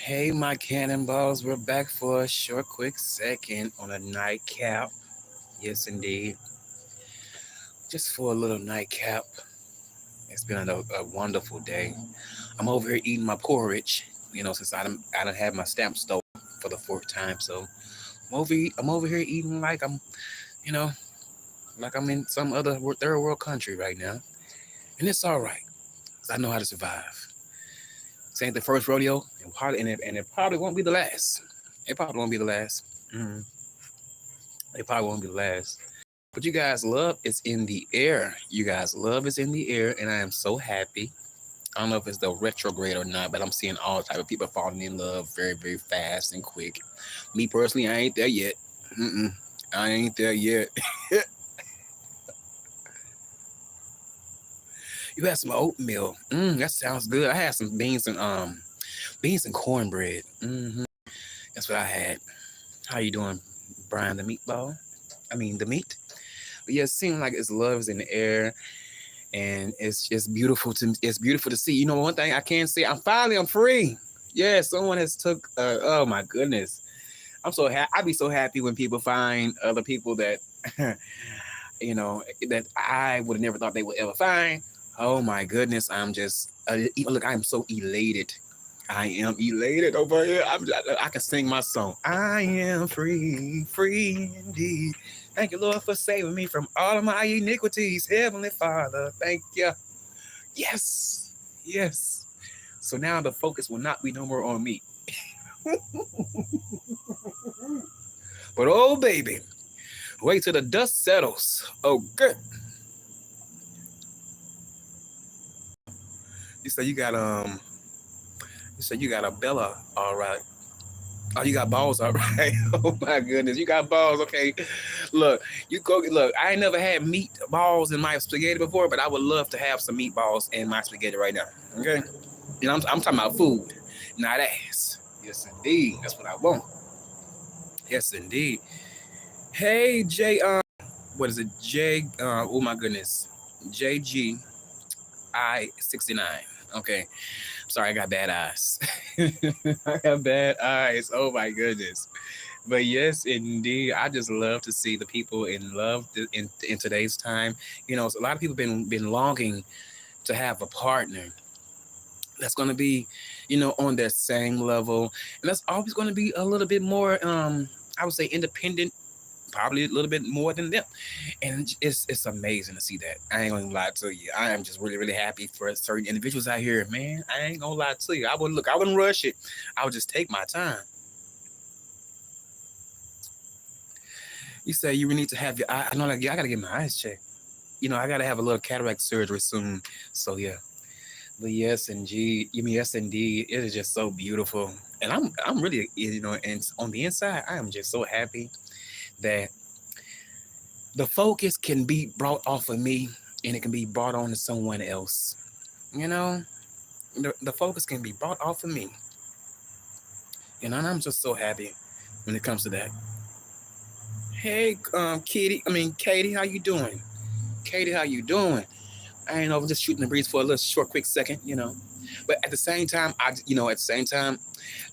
Hey, my cannonballs, we're back for a short, quick second on a nightcap. Yes, indeed. Just for a little nightcap. It's been a wonderful day. I'm over here eating my porridge, since I done had my stamp stove for the fourth time. So I'm over here eating you know, like I'm in some other third world country right now. And it's all right, 'cause I know how to survive. This ain't the first rodeo, and it probably won't be the last. It probably won't be the last. Mhm. It probably won't be the last. But you guys' love is in the air. You guys' love is in the air, and I am so happy. I don't know if it's the retrograde or not, but I'm seeing all type of people falling in love very, very fast and quick. Me personally, I ain't there yet. Mm-mm, I ain't there yet. You had some oatmeal. That sounds good. I had some beans and cornbread. That's what I had. How you doing, Brian the meatball? I mean the meat. But yeah, it seems like it's love is in the air. And it's just beautiful to see. You know, one thing I can say, I'm free. Yeah, someone has took. Oh my goodness, I'm so happy. I'd be so happy when people find other people that, that I would have never thought they would ever find. Oh my goodness, I'm just look. I'm so elated. I am elated over here. I can sing my song. I am free, free indeed. Thank you, Lord, for saving me from all of my iniquities. Heavenly Father, thank you. Yes, yes. So now the focus will not be no more on me. But oh, baby, wait till the dust settles. Oh, good. You said you got You said you got a Bella. All right. Oh, you got balls, all right. Oh my goodness, you got balls. Okay, look, you go. Look, I ain't never had meatballs in my spaghetti before, but I would love to have some meatballs in my spaghetti right now. Okay, I'm talking about food, not ass. Yes, indeed. That's what I want. Yes, indeed. Hey, J. What is it? Oh my goodness. JGI 69. Okay. Sorry, I got bad eyes. I got bad eyes. Oh my goodness. But yes, indeed, I just love to see the people in love in today's time. A lot of people been longing to have a partner that's going to be, on that same level, and that's always going to be a little bit more, I would say, independent, probably a little bit more than them. And it's amazing to see that. I ain't gonna lie to you. I am just really, really happy for certain individuals out here, man. I ain't gonna lie to you. I wouldn't rush it. I would just take my time. You say you need to have your eye. I know, like, yeah, I gotta get my eyes checked. I gotta have a little cataract surgery soon. So yeah. But yes, indeed. You mean yes, indeed. It is just so beautiful. And I'm really, and on the inside, I am just so happy that the focus can be brought off of me and it can be brought on to someone else. You know, the focus can be brought off of me. And I'm just so happy when it comes to that. Hey, Katie, how you doing? Katie, how you doing? I ain't know, I'm just shooting the breeze for a little short, quick second. But at the same time,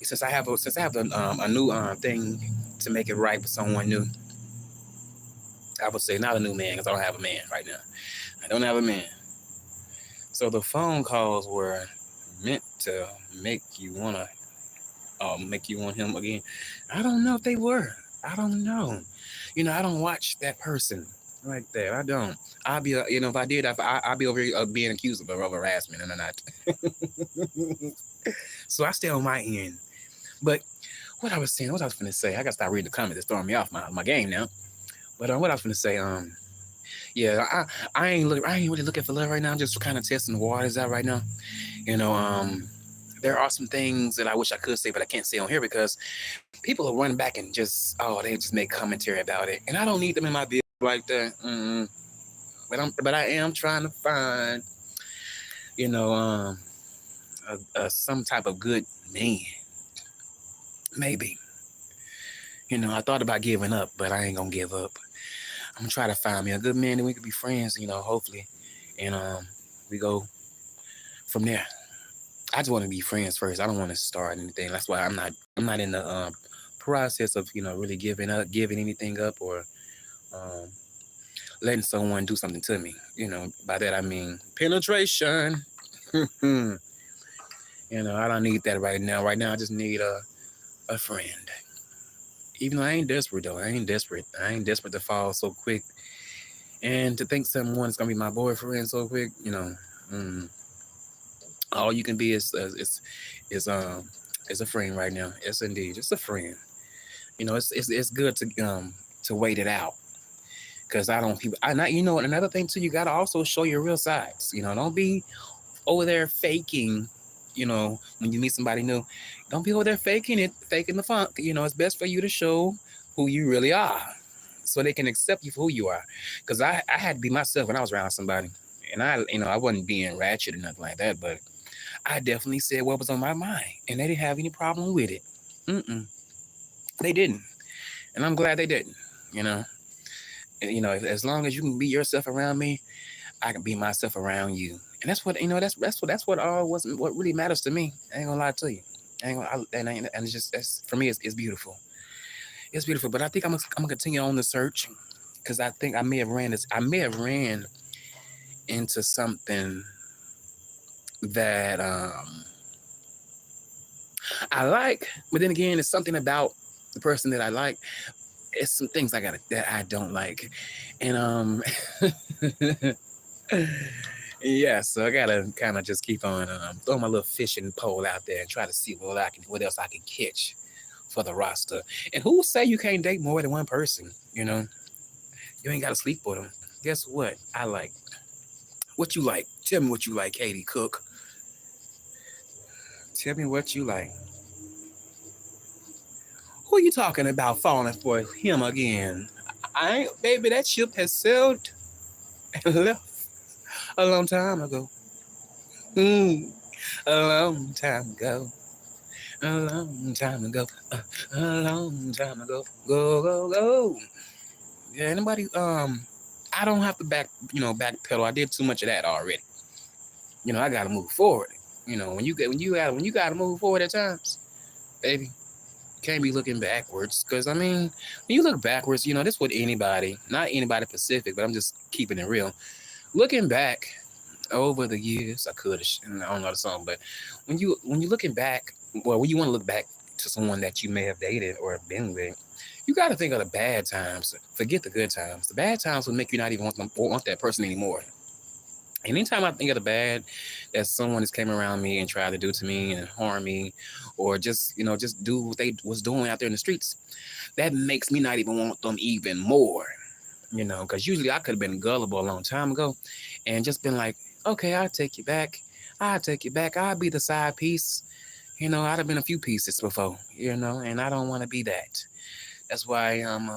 since I have a new thing to make it right with someone new, I would say not a new man because I don't have a man right now. I don't have a man. So the phone calls were meant to make you want him again. I don't know if they were. I don't know. I don't watch that person like that. I don't. I'll be, if I did, I'll be over here being accused of harassment, and I'm not. So I stay on my end. But what I was going to say, I got to start reading the comments. It's throwing me off my game now. But what I was going to say, yeah, I ain't really looking for love right now. I'm just kind of testing the waters out right now. You know, um, there are some things that I wish I could say, but I can't say on here because people are running back and they just make commentary about it, and I don't need them in my business like that. But I am trying to find, you know, some type of good man. Maybe, I thought about giving up, but I ain't gonna give up. I'm gonna try to find me a good man that we could be friends. Hopefully, and we go from there. I just want to be friends first. I don't want to start anything. That's why I'm not in the process of really giving anything up, or um, letting someone do something to me. By that I mean penetration. I don't need that right now. Right now, I just need a friend. Even though I ain't desperate though. I ain't desperate. I ain't desperate to fall so quick. And to think someone is gonna be my boyfriend so quick, mm, all you can be is is a friend right now. Yes, indeed, just a friend. It's good to wait it out, because I don't people. I not another thing too. You gotta also show your real sides. Don't be over there faking. When you meet somebody new, don't be over there faking it, faking the funk. It's best for you to show who you really are, so they can accept you for who you are. Because I had to be myself when I was around somebody, and I wasn't being ratchet or nothing like that, but I definitely said what was on my mind, and they didn't have any problem with it. Mm-mm, they didn't, and I'm glad they didn't. You know, as long as you can be yourself around me, I can be myself around you, and that's what what really matters to me. I ain't gonna lie to you. I ain't gonna, and it's just that's for me. It's beautiful. It's beautiful, but I think I'm gonna continue on the search, because I think I may have ran into something that I like, but then again, it's something about the person that I like. It's some things that I don't like, and yeah, so I gotta kind of just keep on throw my little fishing pole out there and try to see what else I can catch for the roster. And who say you can't date more than one person? You ain't gotta sleep with them. Guess what? I like what you like. Tell me what you like, Katie Cook. Tell me what you like. Who you talking about falling for him again? I ain't, baby. That ship has sailed and left a long time ago. Mm, a long time ago. A long time ago. A long time ago. Go go go. Yeah. Anybody? I don't have to backpedal. I did too much of that already. I gotta move forward. When you gotta move forward at times, baby. Can't be looking backwards, because when you look backwards, this with anybody, not anybody specific, but I'm just keeping it real. Looking back over the years, I don't know the song, but when you looking back, well, when you want to look back to someone that you may have dated or been with, you got to think of the bad times. Forget the good times. The bad times will make you not even want that person anymore. Anytime I think of the bad that someone has came around me and tried to do to me and harm me, or just do what they was doing out there in the streets, that makes me not even want them even more. Because usually I could have been gullible a long time ago, and just been like, okay, I'll take you back. I'll take you back. I'll be the side piece. I'd have been a few pieces before. And I don't want to be that. That's why I'm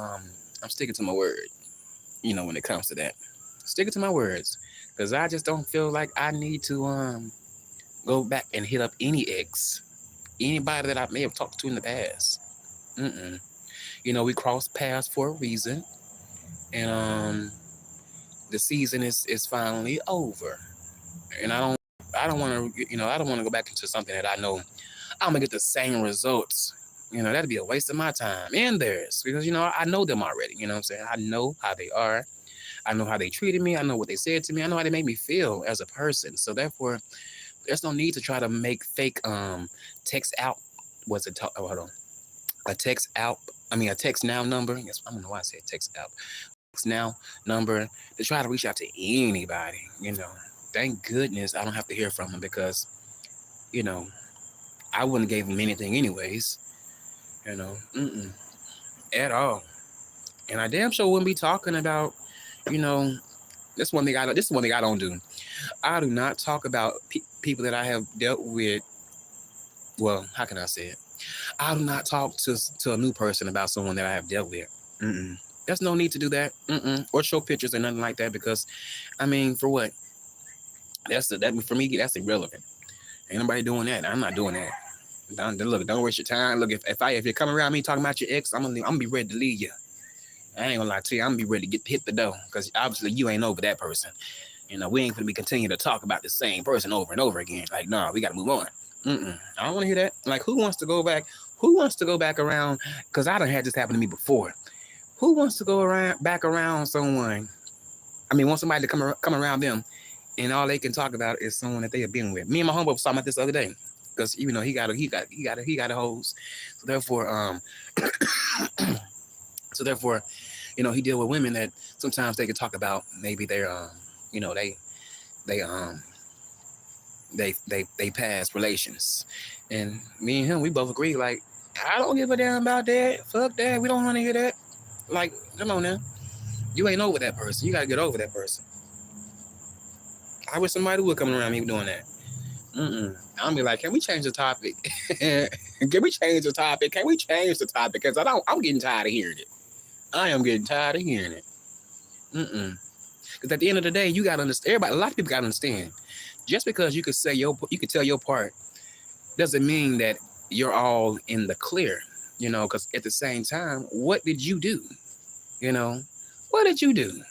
sticking to my word. When it comes to that, sticking to my words, because I just don't feel like I need to go back and hit up anybody that I may have talked to in the past. Mm-mm. We crossed paths for a reason, and the season is finally over, and I don't want to I don't want to go back into something that I know I'm gonna get the same results. That'd be a waste of my time and theirs, because I know them already. You know what I'm saying? I know how they are. I know how they treated me. I know what they said to me. I know how they made me feel as a person. So therefore, there's no need to try to make fake text out. What's it? Hold on. A text out. A text now number. Yes, I don't know why I said text out. Text now number to try to reach out to anybody. Thank goodness I don't have to hear from them, because you know I wouldn't have gave them anything anyways. Mm-mm, at all. And I damn sure wouldn't be talking about. You know, this one thing This is one thing I don't do. I do not talk about people that I have dealt with. Well, how can I say it? I do not talk to a new person about someone that I have dealt with. Mm-mm. There's no need to do that. Mm-mm. Or show pictures or nothing like that, because, for what? That for me, that's irrelevant. Ain't nobody doing that. I'm not doing that. Don't waste your time. Look, if you're coming around me talking about your ex, I'm gonna be ready to leave you. I ain't gonna lie to you. I'm gonna be ready to hit the door, because obviously you ain't over that person. We ain't gonna be continuing to talk about the same person over and over again. Like, no, we gotta move on. I don't want to hear that. Like, who wants to go back? Who wants to go back around? Because I done had this happen to me before. Who wants to go around back around someone? I mean, want somebody to come around them, and all they can talk about is someone that they have been with. Me and my homeboy was talking about this the other day, because he got a hose. So therefore, so therefore, he deal with women that sometimes they can talk about maybe their you know, they they past relations, and me and him, we both agree, like, I don't give a damn about that. Fuck that. We don't want to hear that. Like, come on now. You ain't over that person. You gotta get over that person. I wish somebody would come around me doing that. I'll be like, can we change the topic? Can we change the topic? Can we change the topic? Because I'm getting tired of hearing it. I am getting tired of hearing it. Because at the end of the day, you gotta understand. A lot of people gotta understand. Just because you could tell your part, doesn't mean that you're all in the clear. Because at the same time, what did you do? What did you do?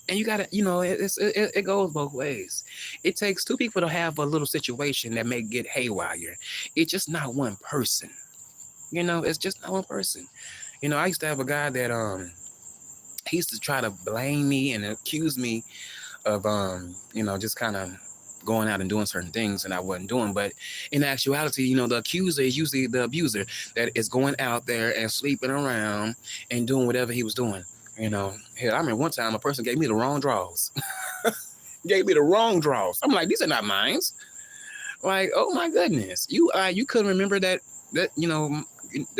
And you gotta, it goes both ways. It takes two people to have a little situation that may get haywire. It's just not one person. It's just not one person. I used to have a guy that he used to try to blame me and accuse me of just kind of going out and doing certain things and I wasn't doing. But in actuality, the accuser is usually the abuser that is going out there and sleeping around and doing whatever he was doing. Hell, I remember one time a person gave me the wrong drawers. I'm like, these are not mine. Like, oh my goodness, you couldn't remember that the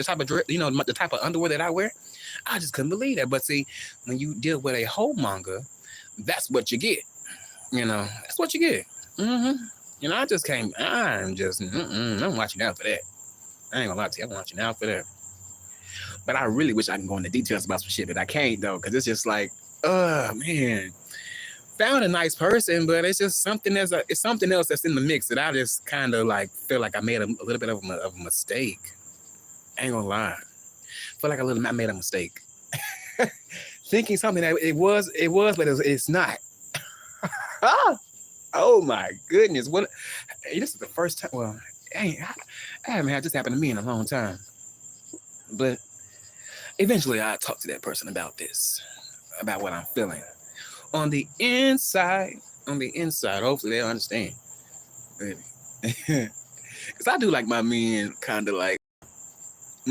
type of the type of underwear that I wear. I just couldn't believe that. But see, when you deal with a homemonger, that's what you get. That's what you get. I just can't. I'm watching out for that. I ain't gonna lie to you. I'm watching out for that. But I really wish I can go into details about some shit, but I can't though, because it's just like, oh man, found a nice person, but it's just it's something else that's in the mix that I just kind of like feel like I made a little bit of a mistake. I ain't gonna lie, feel like I made a mistake, thinking something that it was, but it's not. Oh my goodness! What? This is the first time. Well, I haven't had this happen to me in a long time, but. Eventually, I talk to that person about this, about what I'm feeling. On the inside, hopefully they'll understand. Because I do like my men kind of like, I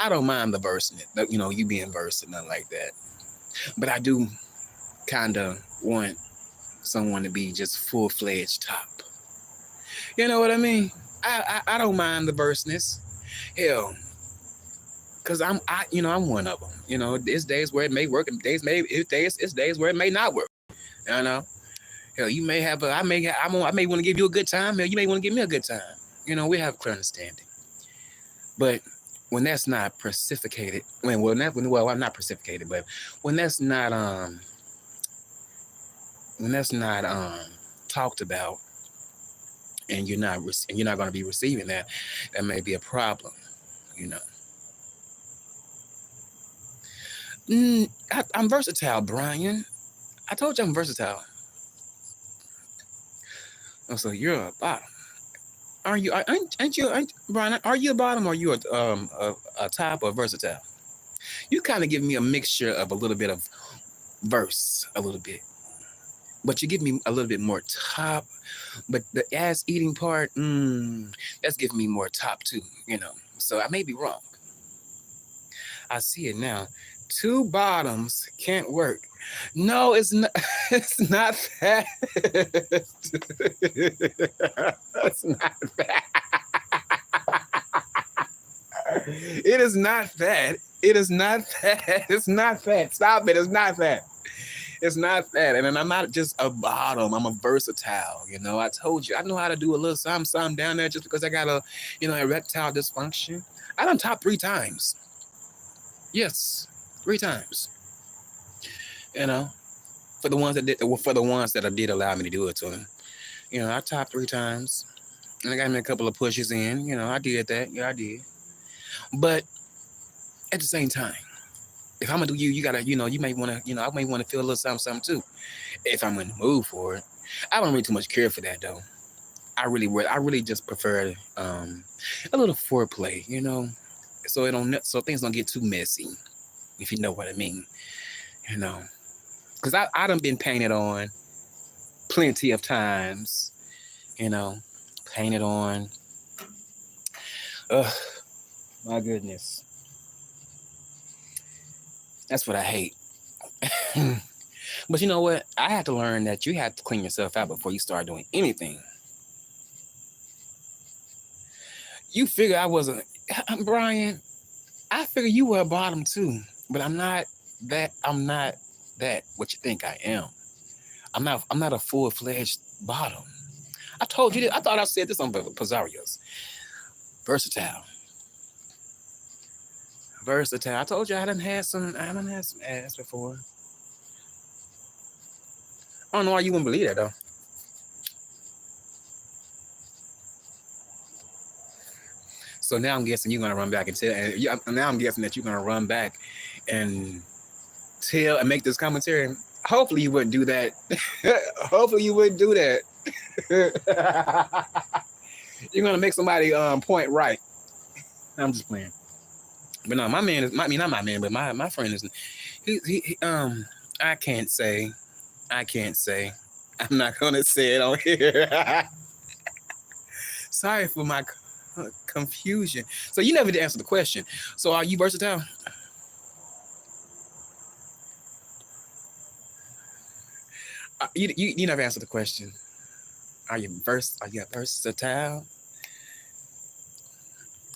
don't mind the versing it, you being versed and nothing like that. But I do kind of want someone to be just full-fledged top. You know what I mean? I don't mind the verseness. Hell, because I'm one of them. There's days where it may work, and it's days where it may not work. Hell, you may have I may want to give you a good time. Hell, you may want to give me a good time. We have clear understanding. But when that's not precipitated, I'm not precipitated, but when that's not talked about, and you're not going to be receiving that may be a problem. I'm versatile, Brian. I told you I'm versatile. Oh, so you're a bottom. Are you? Brian? Are you a bottom, or are you a top, or versatile? You kind of give me a mixture of a little bit of verse, a little bit, but you give me a little bit more top. But the ass eating part, that's giving me more top too. So I may be wrong. I see it now. Two bottoms can't work. No, it's not. It's not that. It's not that. It is not that. It is not that. It's not that. Stop it. It's not that. It's not that. And I'm not just a bottom. I'm a versatile. I told you I know how to do a little something down there just because I got a erectile dysfunction. I done top 3 times. Yes, 3 times. For the ones that I did allow me to do it to them. I topped 3 times. And I got me a couple of pushes in. I did that. Yeah, I did. But at the same time, if I'm gonna do you gotta, you may want to, I may want to feel a little something too, if I'm in the mood for it. I don't really too much care for that though. I really just prefer a little foreplay, so so things don't get too messy, if you know what I mean, you know. Because I done been painted on plenty of times, you know, painted on. Ugh, my goodness. That's what I hate. But you know what? I had to learn that you have to clean yourself out before you start doing anything. You figure I wasn't, Brian, I figure you were a bottom too, but I'm not that what you think I am. I'm not a full-fledged bottom. I told you this. I thought I said this on Pizzarios. Versatile. Versatile. I told you I done had some ass before. I don't know why you wouldn't believe that though. So now I'm guessing you're gonna run back and tell. And now I'm guessing that you're gonna run back and tell and make this commentary. Hopefully you wouldn't do that. Hopefully you wouldn't do that. You're gonna make somebody point right. I'm just playing. But no, my man is not my man, but my friend is. I can't say. I'm not gonna say it on here. Sorry for my confusion. So you never did answer the question. So are you versatile? You never answered the question. Are you versatile?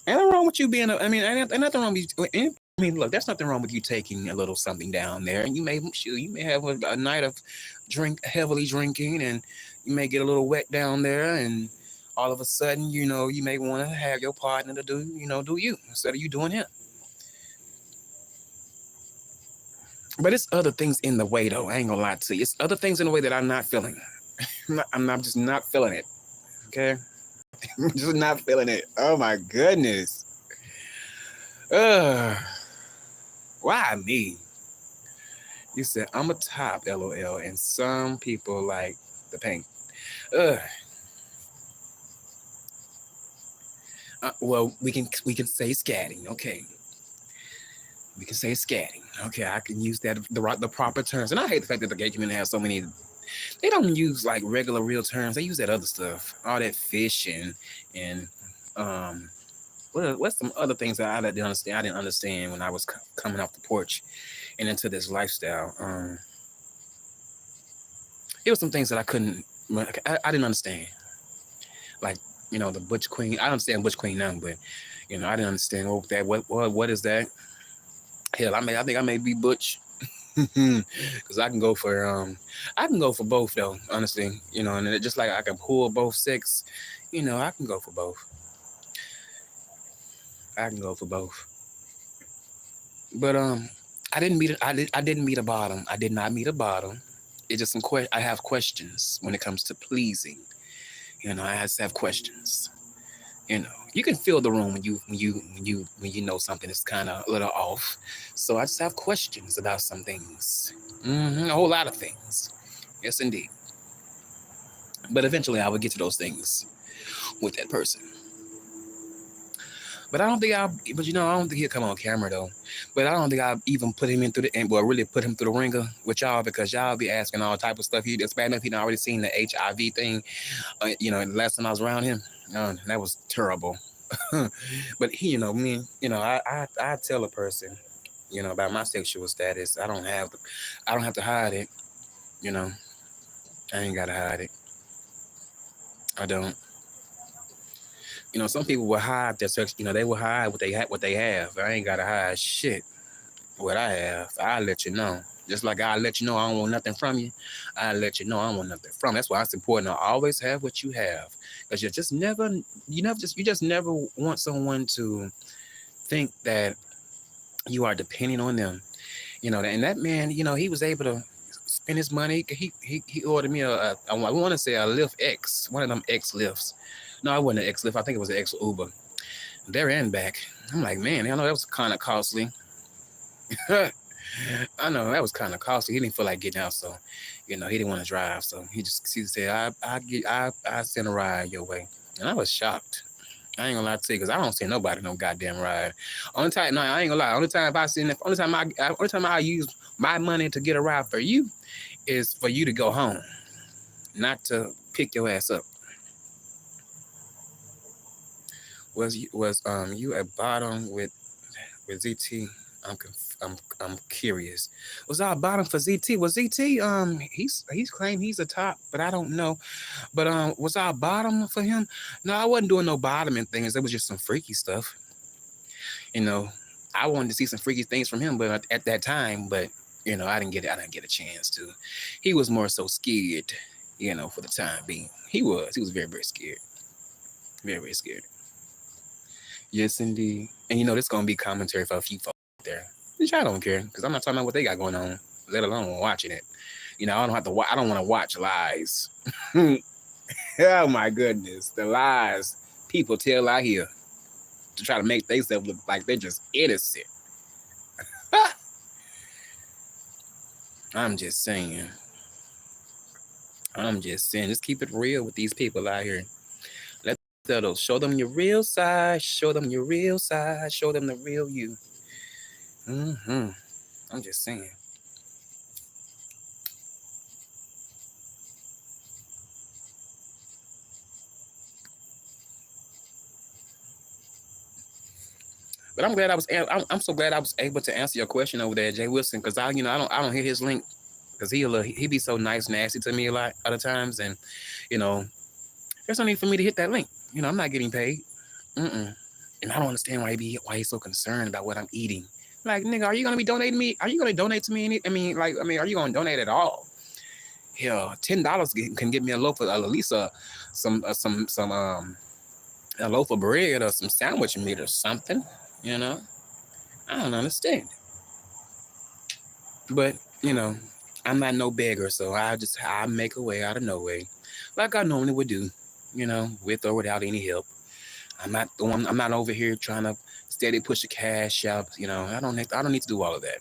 Ain't nothing wrong with you being ain't nothing wrong with you. Look, there's nothing wrong with you taking a little something down there, and you may have a night of heavily drinking, and you may get a little wet down there, and all of a sudden, you may want to have your partner to do you instead of you doing him. But it's other things in the way, though. I ain't gonna lie to you. It's other things in the way that I'm not feeling. I'm just not feeling it. Okay, I'm just not feeling it. Oh my goodness. Why me? You said I'm a top, LOL, and some people like the paint. Well, we can say scatting. Okay, we can say scatting. Okay, I can use that the proper terms. And I hate the fact that the gay community has so many. They don't use like regular real terms. They use that other stuff, all that fish and what's some other things that I didn't understand? I didn't understand when I was coming off the porch and into this lifestyle. It was some things that I couldn't. I didn't understand. Like the Butch Queen. I understand Butch Queen now, but I didn't understand what is that. Hell, I think I may be Butch. Because I can go for both though, honestly, and it just like I can pull both sex, I can go for both. But I didn't meet a bottom. I did not meet a bottom. It's just I have questions when it comes to pleasing. I just have questions. You can feel the room when you know something is kind of a little off. So I just have questions about some things. A whole lot of things. Yes, indeed. But eventually I will get to those things with that person. But I don't think I don't think he'll come on camera though. But I don't think I'll even put him really put him through the ringer with y'all, because y'all be asking all type of stuff. It's bad enough he done already seen the HIV thing. The last time I was around him, that was terrible. But he, me, I tell a person, about my sexual status. I don't have to hide it. I ain't gotta hide it. I don't. Some people will hide their sex. They will hide what they have. I ain't gotta hide shit. What I have, I'll let you know. Just like I'll let you know I don't want nothing from you. I'll let you know I don't want nothing from you. That's why it's important to always have what you have. Because you just never want someone to think that you are depending on them. And that man, he was able to spend his money. He ordered me I want to say a Lyft X, one of them X Lyfts. No, it wasn't an X Lyft. I think it was an X Uber. There and back. I'm like, man, I know that was kind of costly. I know that was kind of costly. He didn't feel like getting out, so he didn't want to drive. So he said, I send a ride your way, and I was shocked. I ain't gonna lie to you, because I don't send nobody no goddamn ride. Only time, no, I ain't gonna lie. Only time I use my money to get a ride for you is for you to go home, not to pick your ass up. Was you at bottom with ZT? I'm curious. Was I bottom for ZT? Was ZT he's claimed he's a top, but I don't know. But was I bottom for him? No, I wasn't doing no bottoming things. It was just some freaky stuff. You know, I wanted to see some freaky things from him, but at that time, but I didn't get it. I didn't get a chance to. He was more so scared. For the time being, he was very very scared, very very scared. Yes, indeed. And this gonna be commentary for a few folks out there, which I don't care, because I'm not talking about what they got going on, let alone watching it. I don't have to. I don't want to watch lies. Oh my goodness, the lies people tell out here to try to make themselves look like they're just innocent. I'm just saying. Just keep it real with these people out here. Show them your real side. Show them your real side. Show them the real you. I'm just saying. But I'm glad I'm so glad I was able to answer your question over there, Jay Wilson, because I don't hear his link, because he be so nice, nasty to me a lot other times, and there's no need for me to hit that link. I'm not getting paid. And I don't understand why he's so concerned about what I'm eating. Like, nigga, are you gonna be donating me? Are you gonna donate to me? Are you gonna donate at all? Hell, $10 can get me a loaf of at least a loaf of bread or some sandwich meat or something. I don't understand. But I'm not no beggar, so I make a way out of no way, like I normally would do. With or without any help. I'm not over here trying to steady push the cash out. I don't need to do all of that.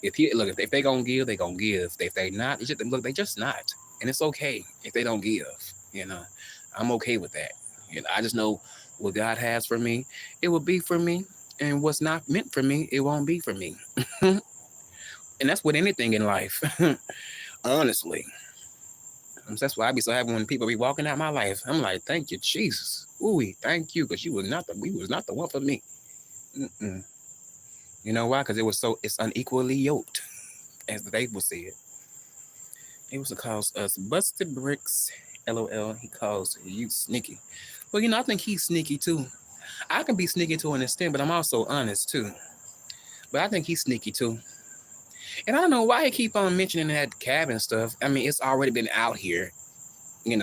If they gonna give, they gonna give. If they not, they just not, and it's okay if they don't give. I'm okay with that. I just know what God has for me, it will be for me, and what's not meant for me, it won't be for me. And that's with anything in life, honestly. That's why I be so happy when people be walking out my life. I'm like, thank you, Jesus. Ooh, thank you, because we was not the one for me. You know why? Because it's unequally yoked, as the Bible said. It was to cause us busted bricks. LOL. He calls you sneaky. Well, I think he's sneaky too. I can be sneaky to an extent, but I'm also honest too. But I think he's sneaky too. And I don't know why he keep on mentioning that cabin stuff. It's already been out here. You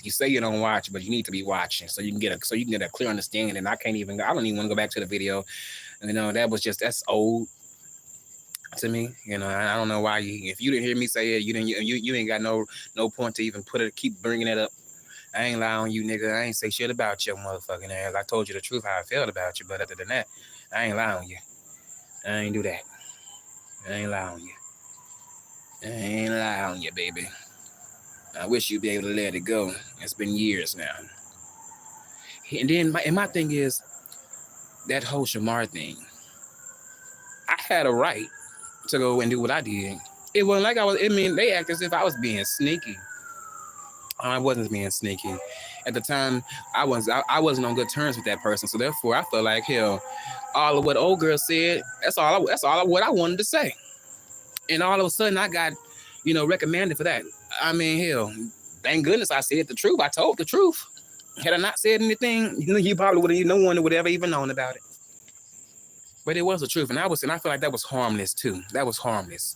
say you don't watch, but you need to be watching so you can get a clear understanding. And I don't even want to go back to the video. That's old to me. I don't know why if you didn't hear me say it, you ain't got no point to even keep bringing it up. I ain't lie on you, nigga. I ain't say shit about your motherfucking ass. I told you the truth how I felt about you, but other than that, I ain't lie on you. I ain't do that. I ain't lie on you. I ain't lie on you, baby. I wish you'd be able to let it go. It's been years now. And then my thing is that whole Shamar thing. I had a right to go and do what I did. It wasn't like they act as if I was being sneaky. I wasn't being sneaky. At the time, I wasn't on good terms with that person. So therefore, I felt like, hell, all of what old girl said, that's all what I wanted to say. And all of a sudden, I got, recommended for that. Hell, thank goodness I said the truth. I told the truth. Had I not said anything, you probably would have, no one would have ever even known about it. But it was the truth, and I feel like that was harmless too. That was harmless.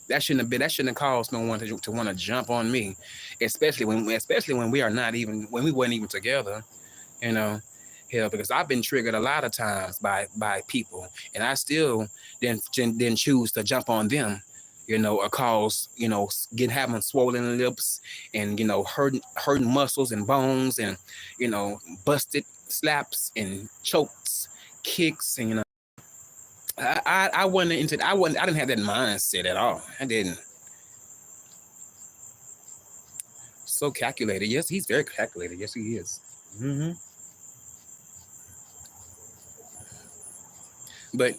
That shouldn't have caused no one to want to jump on me, especially when we weren't even together. Hell, because I've been triggered a lot of times by people, and I still didn't choose to jump on them. Or cause having swollen lips and hurting muscles and bones and busted slaps and chokes, kicks, and I wasn't into. I didn't have that mindset at all. I didn't. So calculated. Yes, he's very calculated. Yes, he is. Hmm. But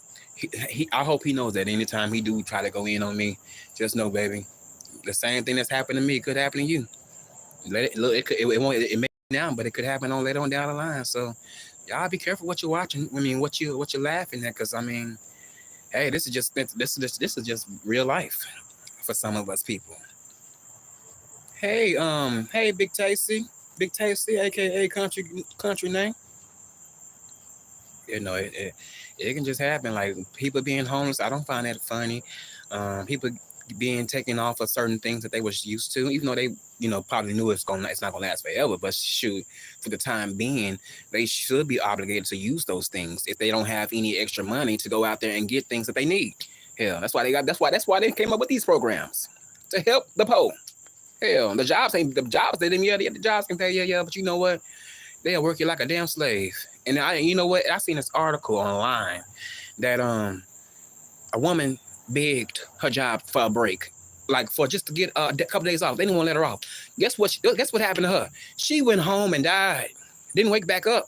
I hope he knows that anytime he do try to go in on me, just know, baby, the same thing that's happened to me could happen to you. Let it look. It won't. It may now, but it could happen on later on down the line. So y'all be careful what you're watching. I mean, what you're laughing at, because I mean, hey, this is just real life for some of us people. Hey, Big Tasty, aka Country Name. It can just happen. Like people being homeless, I don't find that funny. People being taken off of certain things that they was used to, even though they, probably knew it's not gonna last forever. But shoot, for the time being, they should be obligated to use those things if they don't have any extra money to go out there and get things that they need. Hell, that's why they came up with these programs to help the poor. Hell, the jobs they didn't, yeah, the jobs can pay, yeah, but you know what? They'll work you like a damn slave. And you know what? I seen this article online that a woman begged her job for a break, like for just to get a couple days off. They didn't want to let her off. Guess what happened to her? She went home and died. Didn't wake back up.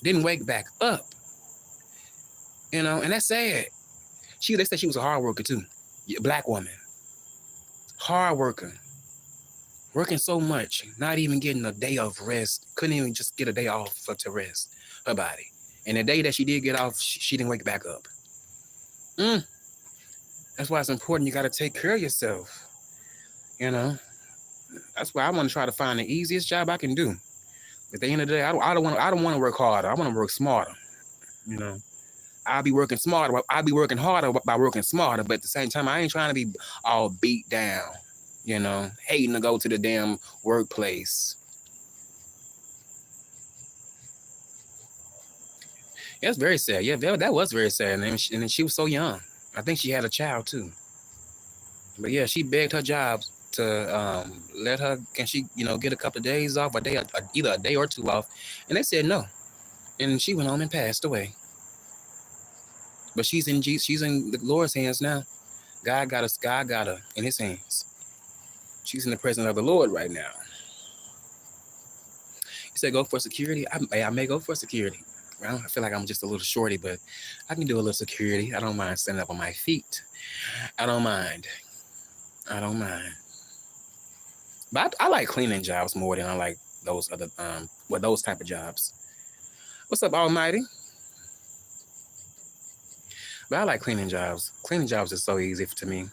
Didn't wake back up. And that's sad. They said she was a hard worker too. A black woman, hard worker, working so much, not even getting a day of rest. Couldn't even just get a day off to rest her body. And the day that she did get off, she didn't wake back up. Mm. That's why it's important. You got to take care of yourself. You know. That's why I want to try to find the easiest job I can do. At the end of the day, I don't want to work harder. I want to work smarter. You know. I'll be working smarter. I'll be working harder by working smarter. But at the same time, I ain't trying to be all beat down. Hating to go to the damn workplace. Yeah, it's very sad. Yeah, that was very sad. And she was so young. I think she had a child too. But yeah, she begged her job to let her, can she, get a couple of days off, either a day or two off. And they said no. And she went home and passed away. But she's in the Lord's hands now. God got us. God got her in His hands. She's in the presence of the Lord right now. He said, "Go for security." I may go for security. Well, I feel like I'm just a little shorty, but I can do a little security. I don't mind standing up on my feet. I don't mind. I don't mind. But I like cleaning jobs more than I like those other those type of jobs. What's up, Almighty? But I like cleaning jobs. Cleaning jobs is so easy to me.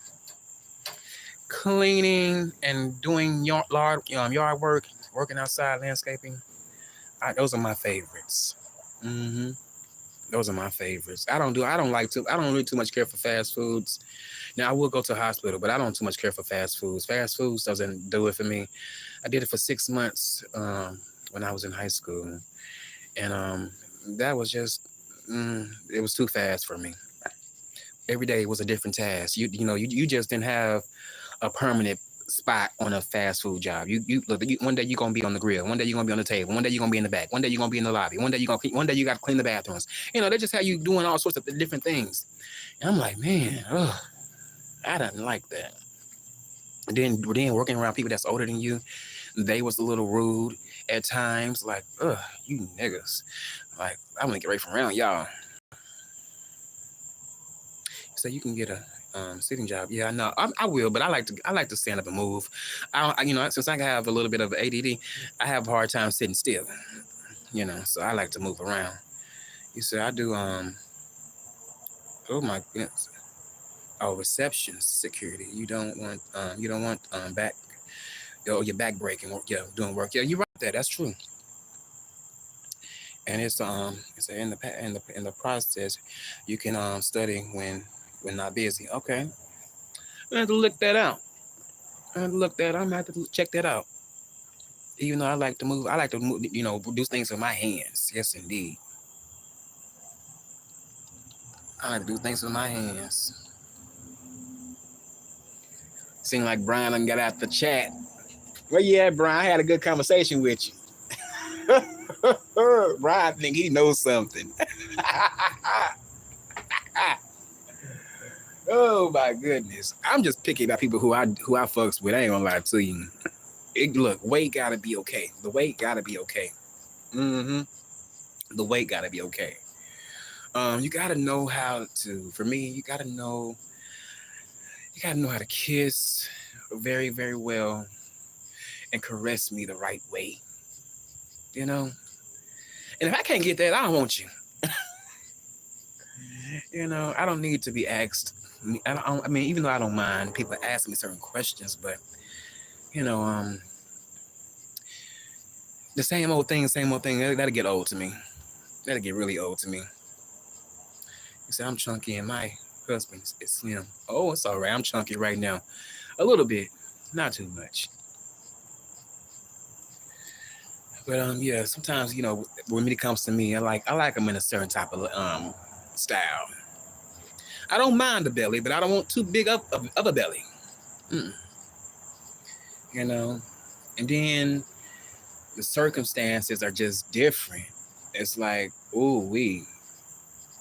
Cleaning and doing yard work, working outside, landscaping. Those are my favorites. Mm-hmm. Those are my favorites. I don't really too much care for fast foods. Now I will go to a hospital, but I don't too much care for fast foods. Fast foods doesn't do it for me. I did it for 6 months when I was in high school, and that was just it was too fast for me. Every day was a different task. You just didn't have a permanent spot on a fast food job. You look. One day you're gonna be on the grill. One day you're gonna be on the table. One day you're gonna be in the back. One day you're gonna be in the lobby. One day One day you got to clean the bathrooms. They just have you doing all sorts of different things. And I'm like, man, I didn't like that. Then working around people that's older than you, they was a little rude at times. Like, you niggas. Like, I'm gonna get right from around y'all. So you can get a sitting job. Yeah, no, I will, but I like to stand up and move. Since I have a little bit of ADD, I have a hard time sitting still. So I like to move around. You see, I do. Oh my goodness. Oh, reception security. You don't want back. Your back breaking. Yeah, doing work. Yeah, you're right there. That's true. And it's in the process, you can study when not busy. Okay, I have to look that out. I'm gonna have to check that out. Even though I like to move, do things with my hands. Yes, indeed. I like to do things with my hands. Seem like Brian done got out the chat. Where you at, Brian? I had a good conversation with you. Brian think he knows something. Oh my goodness. I'm just picky about people who I fucks with. I ain't gonna lie to you. Look, weight gotta be okay. The weight gotta be okay. Mm-hmm. The weight gotta be okay. You gotta know how to. For me, you gotta know how to kiss very, very well and caress me the right way. You know. And if I can't get that, I don't want you. I don't need to be asked. I mean, even though I don't mind people asking me certain questions, but you know, the same old thing. That'll get old to me. That'll get really old to me. You say I'm chunky and my husband is slim. Oh, it's all right. I'm chunky right now, a little bit, not too much. But yeah, sometimes when it comes to me, I like them in a certain type of style. I don't mind the belly, but I don't want too big of a belly. Mm, you know, and then the circumstances are just different. It's like, ooh,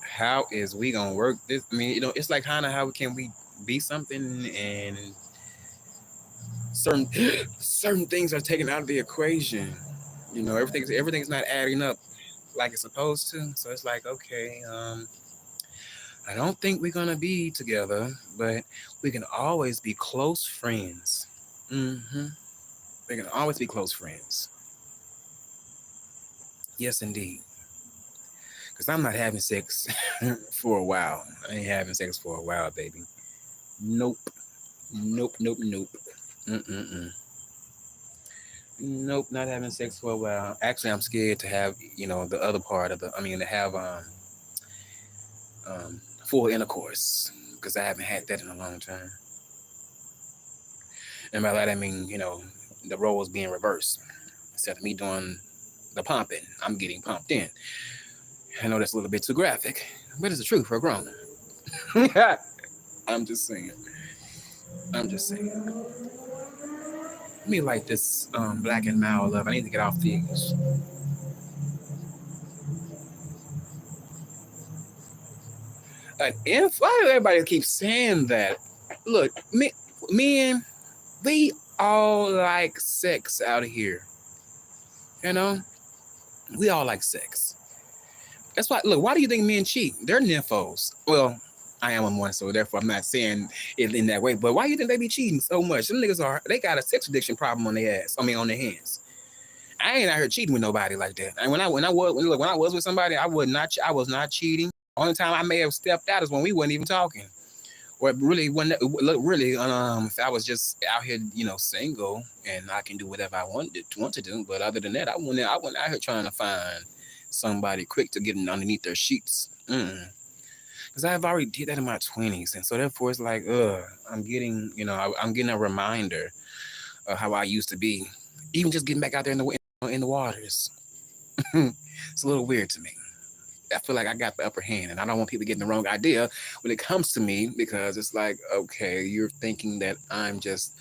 how is we gonna work this? I mean, it's like kind of how can we be something and certain certain things are taken out of the equation. Everything's not adding up like it's supposed to. So it's like, okay, I don't think we're gonna be together, but we can always be close friends. Mm-hmm. We can always be close friends. Yes, indeed. Because I'm not having sex for a while. I ain't having sex for a while, baby. Nope. Nope, nope, nope. Mm-mm-mm. Nope, not having sex for a while. Actually, I'm scared to have, the other part to have um, full intercourse because I haven't had that in a long time. And by that, I mean, the roles being reversed. Instead of me doing the pumping, I'm getting pumped in. I know that's a little bit too graphic, but it's the truth for a grown. I'm just saying. I'm just saying. Let me light this black and mild up. I need to get off these. Why do everybody keep saying that? Look, men, we all like sex out here. You know, we all like sex. That's why. Look, why do you think men cheat? They're nymphos. Well, I am a one, so therefore I'm not saying it in that way. But why do you think they be cheating so much? Them niggas they got a sex addiction problem on their ass. I mean, on their hands. I ain't out here cheating with nobody like that. And when I was with somebody, I was not cheating. Only time I may have stepped out is when we wasn't even talking. Or really, if I was just out here, single and I can do whatever I want to do. But other than that, I wasn't out here trying to find somebody quick to get underneath their sheets. Because I've already did that in my 20s, and so therefore it's like, I'm getting a reminder of how I used to be. Even just getting back out there in the waters, it's a little weird to me. I feel like I got the upper hand, and I don't want people getting the wrong idea when it comes to me because it's like, okay, you're thinking that I'm just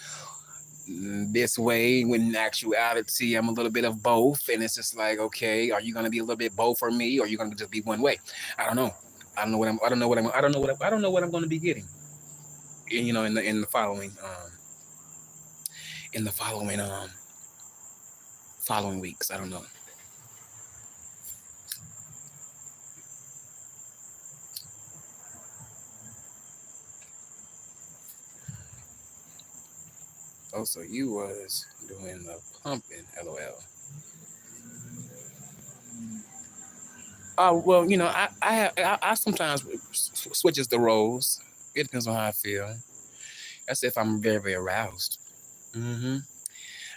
this way when in actuality I'm a little bit of both, and it's just like, okay, are you gonna be a little bit both for me, or are you gonna just be one way? I don't know. I don't know what I'm. I don't know what I'm. I don't know what. I don't know what I'm going to be getting. In the following weeks. I don't know. Oh, so you was doing the pumping, lol. Well, I sometimes switches the roles. It depends on how I feel. That's if I'm very, very aroused. hmm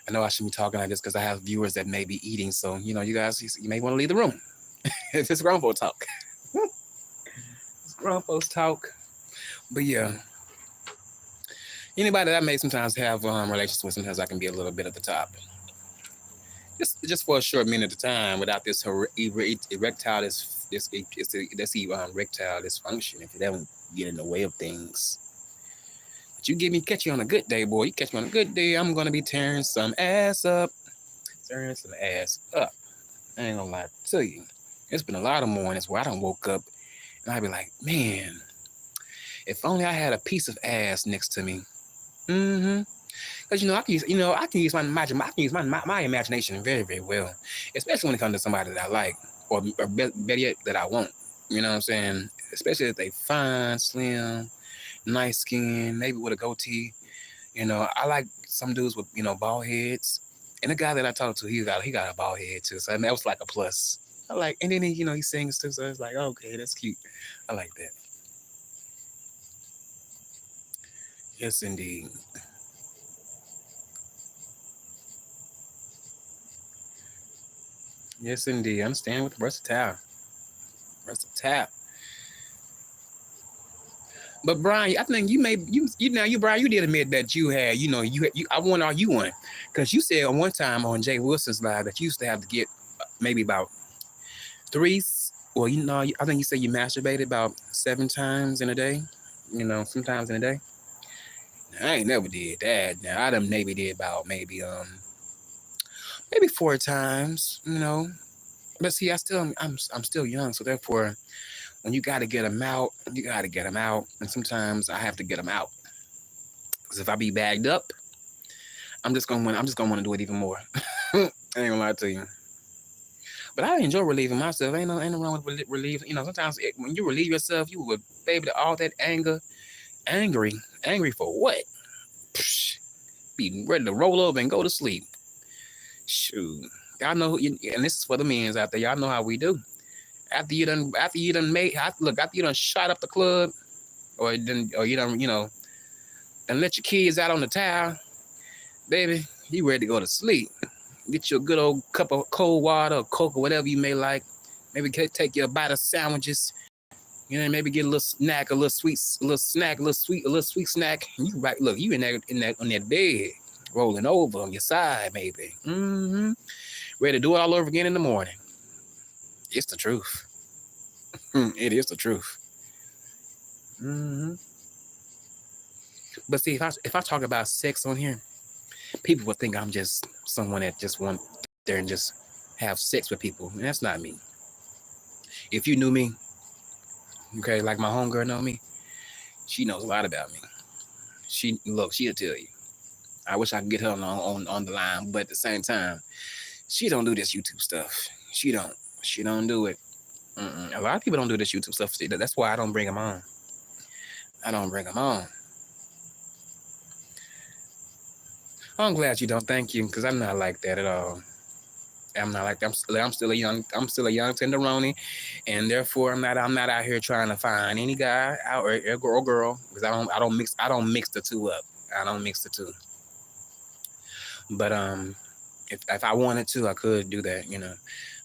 I know I shouldn't be talking like this because I have viewers that may be eating. So, you guys, you may want to leave the room. It's grown folks talk. It's grown folks talk. But yeah, anybody that I may sometimes have relations with, sometimes I can be a little bit at the top. Just for a short minute of time without this erectile erectile dysfunction. If it doesn't get in the way of things, but you catch you on a good day, boy. You catch me on a good day, I'm gonna be tearing some ass up, tearing some ass up. I ain't gonna lie to you. It's been a lot of mornings where I don't woke up and I be like, man, If only I had a piece of ass next to me. Mm-hmm. Because I can use my imagination very, very well, especially when it comes to somebody that I like, or better yet, that I want. You know what I'm saying? Especially if they fine, slim, nice skin, maybe with a goatee. I like some dudes with bald heads. And the guy that I talked to, he got a bald head too. So I mean, that was like a plus. I like, and then he sings too. So it's like, okay, that's cute. I like that. Yes, indeed. Yes, indeed. I understand with versatile. Versatile. But Brian, I think Brian, you did admit that you had, I won all you won, because you said on one time on Jay Wilson's live that you used to have to get maybe about three. Well, I think you said you masturbated about 7 times in a day. Sometimes in a day. I ain't never did that. Now I done maybe did about maybe 4 times. But see, I'm still young, so therefore, when you got to get them out, you got to get them out, and sometimes I have to get them out. Because if I be bagged up, I'm just gonna want to do it even more. I ain't gonna lie to you. But I enjoy relieving myself. Ain't no wrong with relieving. Sometimes when you relieve yourself, you would baby all that anger, angry, angry for what? Psh, be ready to roll over and go to sleep. Shoot, y'all know, and this is for the men's out there. Y'all know how we do. After you done shot up the club, or you done, and let your kids out on the towel, baby, you ready to go to sleep. Get you a good old cup of cold water or Coke or whatever you may like. Maybe take you a bite of sandwiches. Maybe get a little snack, a little sweet snack. And you right, look, you on that bed, rolling over on your side, maybe. Mm-hmm. Ready to do it all over again in the morning. It's the truth. It is the truth. Mm-hmm. But see, if I talk about sex on here, people would think I'm just someone that just want there and just have sex with people. And that's not me. If you knew me, okay, like my homegirl know me, she knows a lot about me. She'll tell you. I wish I could get her on the line, but at the same time, she don't do this YouTube stuff. She don't. She don't do it. A lot of people don't do this YouTube stuff. That's why I don't bring them on. I don't bring them on. I'm glad you don't. Thank you, because I'm not like that at all. I'm not like that. I'm still a young tenderoni, and therefore I'm not out here trying to find any guy out or girl, because I don't mix the two up. I don't mix the two. But if I wanted to, I could do that.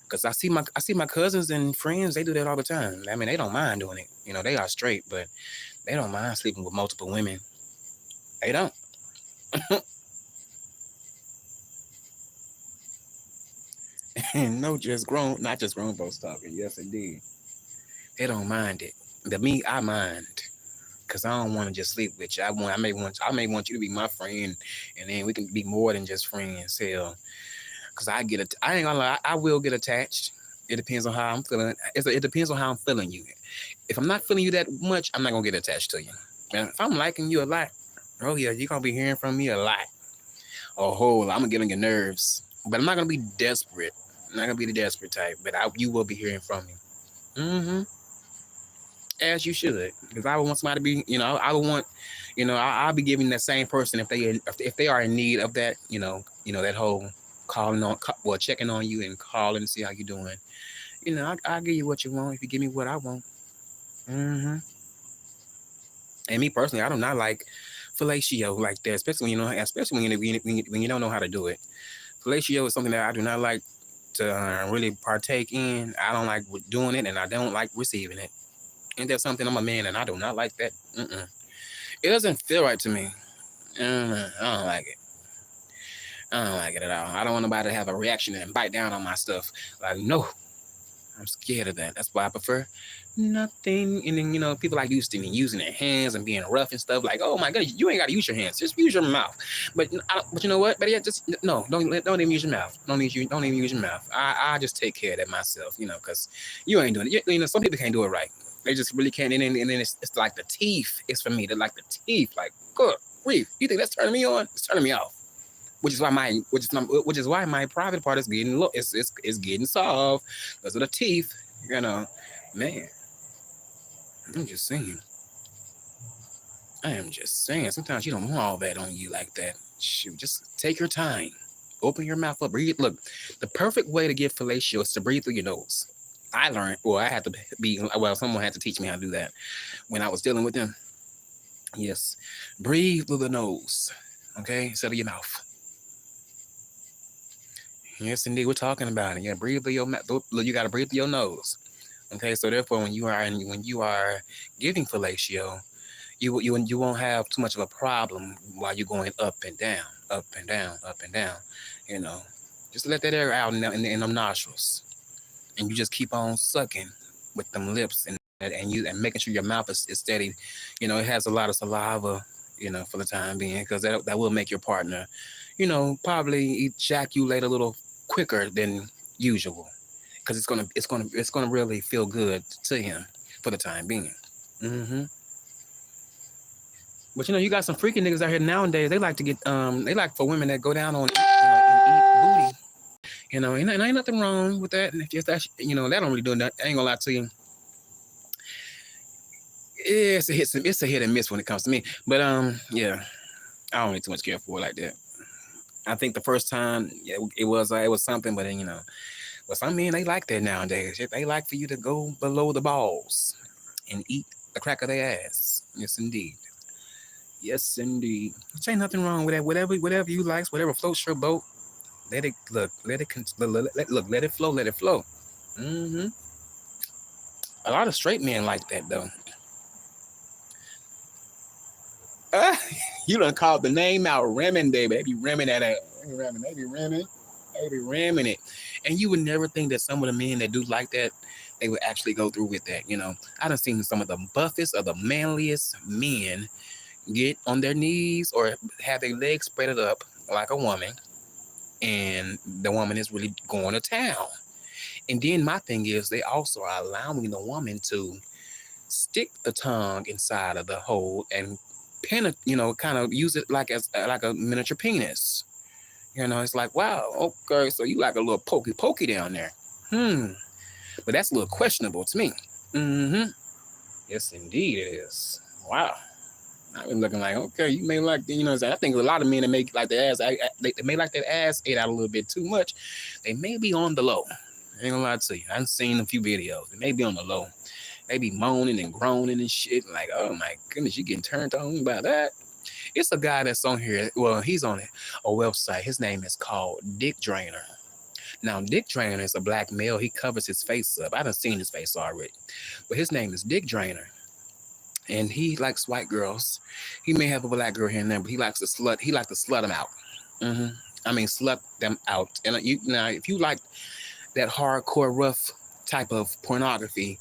Because I see my cousins and friends. They do that all the time. I mean, they don't mind doing it. They are straight, but they don't mind sleeping with multiple women. They don't. And no, not just grown folks talking. Yes, indeed. They don't mind it. But me, I mind, because I don't want to just sleep with you. I may want you to be my friend, and then we can be more than just friends. Hell, because I ain't gonna lie, I will get attached. It depends on how I'm feeling. It depends on how I'm feeling you. If I'm not feeling you that much, I'm not gonna get attached to you. And if I'm liking you a lot, oh yeah, you're gonna be hearing from me a lot. A whole lot. I'm gonna get on your nerves, but I'm not gonna be desperate. I'm not gonna be the desperate type, but you will be hearing from me. Mm-hmm. As you should, because I would want somebody to be, I would want, I'll be giving that same person if they are in need of that, that whole checking on you and calling to see how you doing. I'll give you what you want if you give me what I want. Mm-hmm. And me personally, I do not like fellatio like that, especially when you don't know how to do it. Fellatio is something that I do not like to really partake in. I don't like doing it, and I don't like receiving it. And there's something, I'm a man, and I do not like that. It doesn't feel right to me. I don't like it. I don't like it at all. I don't want nobody to have a reaction and bite down on my stuff. Like, no, I'm scared of that. That's why I prefer nothing. And then, people like using their hands and being rough and stuff. Like, oh my God, you ain't got to use your hands. Just use your mouth. But you know what? But yeah, just no. Don't even use your mouth. Don't even use your mouth. I just take care of that myself. Because you ain't doing it. Some people can't do it right. They just really can't. And then it's like the teeth. It's for me. They're like the teeth. Like, good grief. You think that's turning me on? It's turning me off. Which is why my private part is getting low. It's getting soft because of the teeth. You know, man. I'm just saying. I am just saying. Sometimes you don't want all that on you like that. Shoot, just take your time. Open your mouth up. Breathe. Look, the perfect way to get fellatio is to breathe through your nose. I learned. Well, I had to be. Well, someone had to teach me how to do that when I was dealing with them. Yes, breathe through the nose. Okay, instead of your mouth. Yes, indeed, we're talking about it. Yeah, breathe through your mouth. You got to breathe through your nose. Okay, so therefore, when you are giving fellatio, you won't have too much of a problem while you're going up and down, up and down, up and down. You know, just let that air out in them nostrils, and you just keep on sucking with them lips and making sure your mouth is steady. It has a lot of saliva. For the time being, because that will make your partner, probably ejaculate a little quicker than usual, because it's gonna really feel good to him for the time being. hmm But you got some freaky niggas out here nowadays. They like for women that go down on and eat booty. And ain't nothing wrong with that. And if that's that don't really do that. I ain't gonna lie to you. It's a hit and miss when it comes to me. But yeah, I don't really too much care for it like that. I think the first time, yeah, it was something, but then but some men they like that nowadays. They like for you to go below the balls and eat the crack of their ass. Yes, indeed. Yes, indeed. Which ain't nothing wrong with that. Whatever you like, whatever floats your boat. Let it look. Let it flow. Let it flow. hmm A lot of straight men like that though. Uh, you done called the name out, ramming, baby. They be ramming that out. They be ramming it. And you would never think that some of the men that do like that, they would actually go through with that. I done seen some of the buffest or the manliest men get on their knees or have their legs spread up like a woman, and the woman is really going to town. And then my thing is, they also are allowing the woman to stick the tongue inside of the hole and kind of use it like a miniature penis. It's like, wow, okay, so you like a little pokey down there. But that's a little questionable to me. Mm-hmm. Yes, indeed it is. Wow. I've been looking like, okay, you may like, I think a lot of men that make like their ass, they may like their ass ate out a little bit too much. They may be on the low. I ain't gonna lie to you. I've seen a few videos. They may be on the low. They be moaning and groaning and shit. Like, oh my goodness, you getting turned on by that? It's a guy that's on here. Well, he's on a website. His name is called Dick Drainer. Now, Dick Drainer is a black male. He covers his face up. I done seen his face already. But his name is Dick Drainer. And he likes white girls. He may have a black girl here and there, but he likes to slut. He likes to slut them out. Mm-hmm. I mean, slut them out. And if you like that hardcore, rough type of pornography,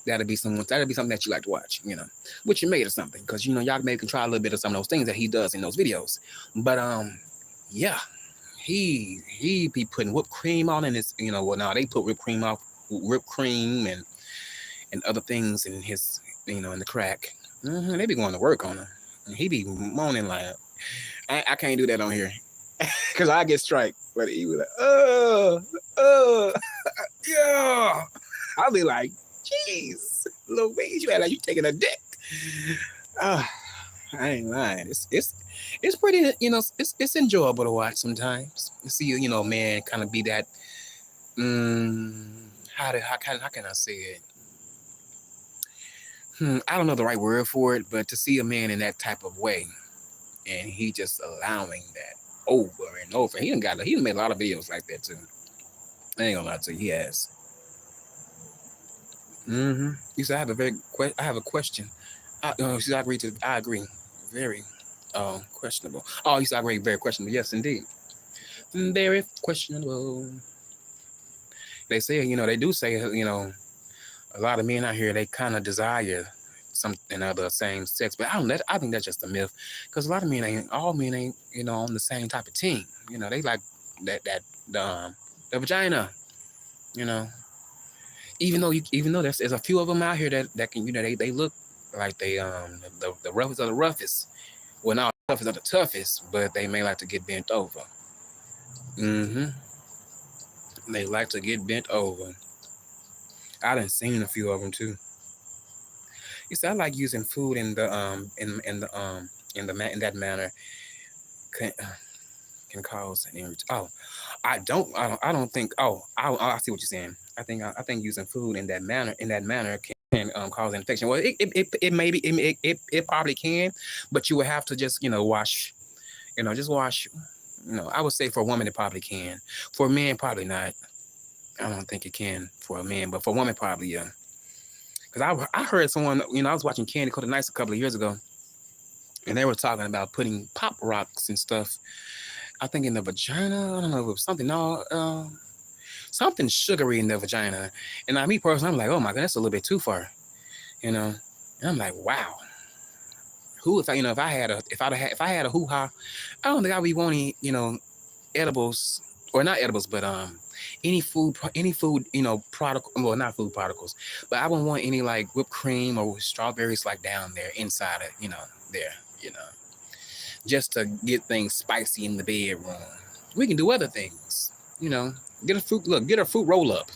that'll be something that you like to watch. Which you made or something, because y'all may can try a little bit of some of those things that he does in those videos. But yeah, he be putting whipped cream on in his. Now they put whipped cream and other things in his, in the crack. They be going to work on him. And he be moaning like, I can't do that on here. Because I get strike. But he was like, yeah. I'll be like, jeez, Louise, you act like you taking a dick. I ain't lying. It's pretty, it's enjoyable to watch sometimes. You see, man kind of be that, how can I say it? I don't know the right word for it, but to see a man in that type of way, and he just allowing that over and over. He done made a lot of videos like that too. I ain't gonna lie to you, he has. You said I have a question. I agree. Very questionable. Oh, you said I agree. Very questionable. Yes, indeed. Very questionable. They say, they do say, a lot of men out here, they kind of desire something other same sex, but I think that's just a myth, because a lot of all men ain't, on the same type of team. They like the vagina, you know. Even though there's a few of them out here that can, they look like the roughest of the roughest. Well, not the toughest of the toughest, but they may like to get bent over. Mm-hmm. They like to get bent over. I done seen a few of them too. You see, I like using food in that manner can, can cause an irritation. Oh, I don't think. Oh, I see what you're saying. I think using food in that manner can cause infection. Well, it maybe it probably can, but you would have to just wash. Just wash. I would say for a woman it probably can. For a man, probably not. I don't think it can for a man, but for a woman, probably yeah. Because I heard someone, I was watching Candy Coated Nights a couple of years ago, and they were talking about putting pop rocks and stuff. I think in the vagina. I don't know if it was something. No, something sugary in the vagina. And me personally, I'm like, oh my god, that's a little bit too far. You know. And I'm like, wow. Who if I if I had a hoo ha, I don't think I'd be wanting edibles, or not edibles, but any food product, well, not food particles, but I wouldn't want any like whipped cream or strawberries like down there inside of there you know just to get things spicy in the bedroom. We can do other things, you know get a fruit roll up,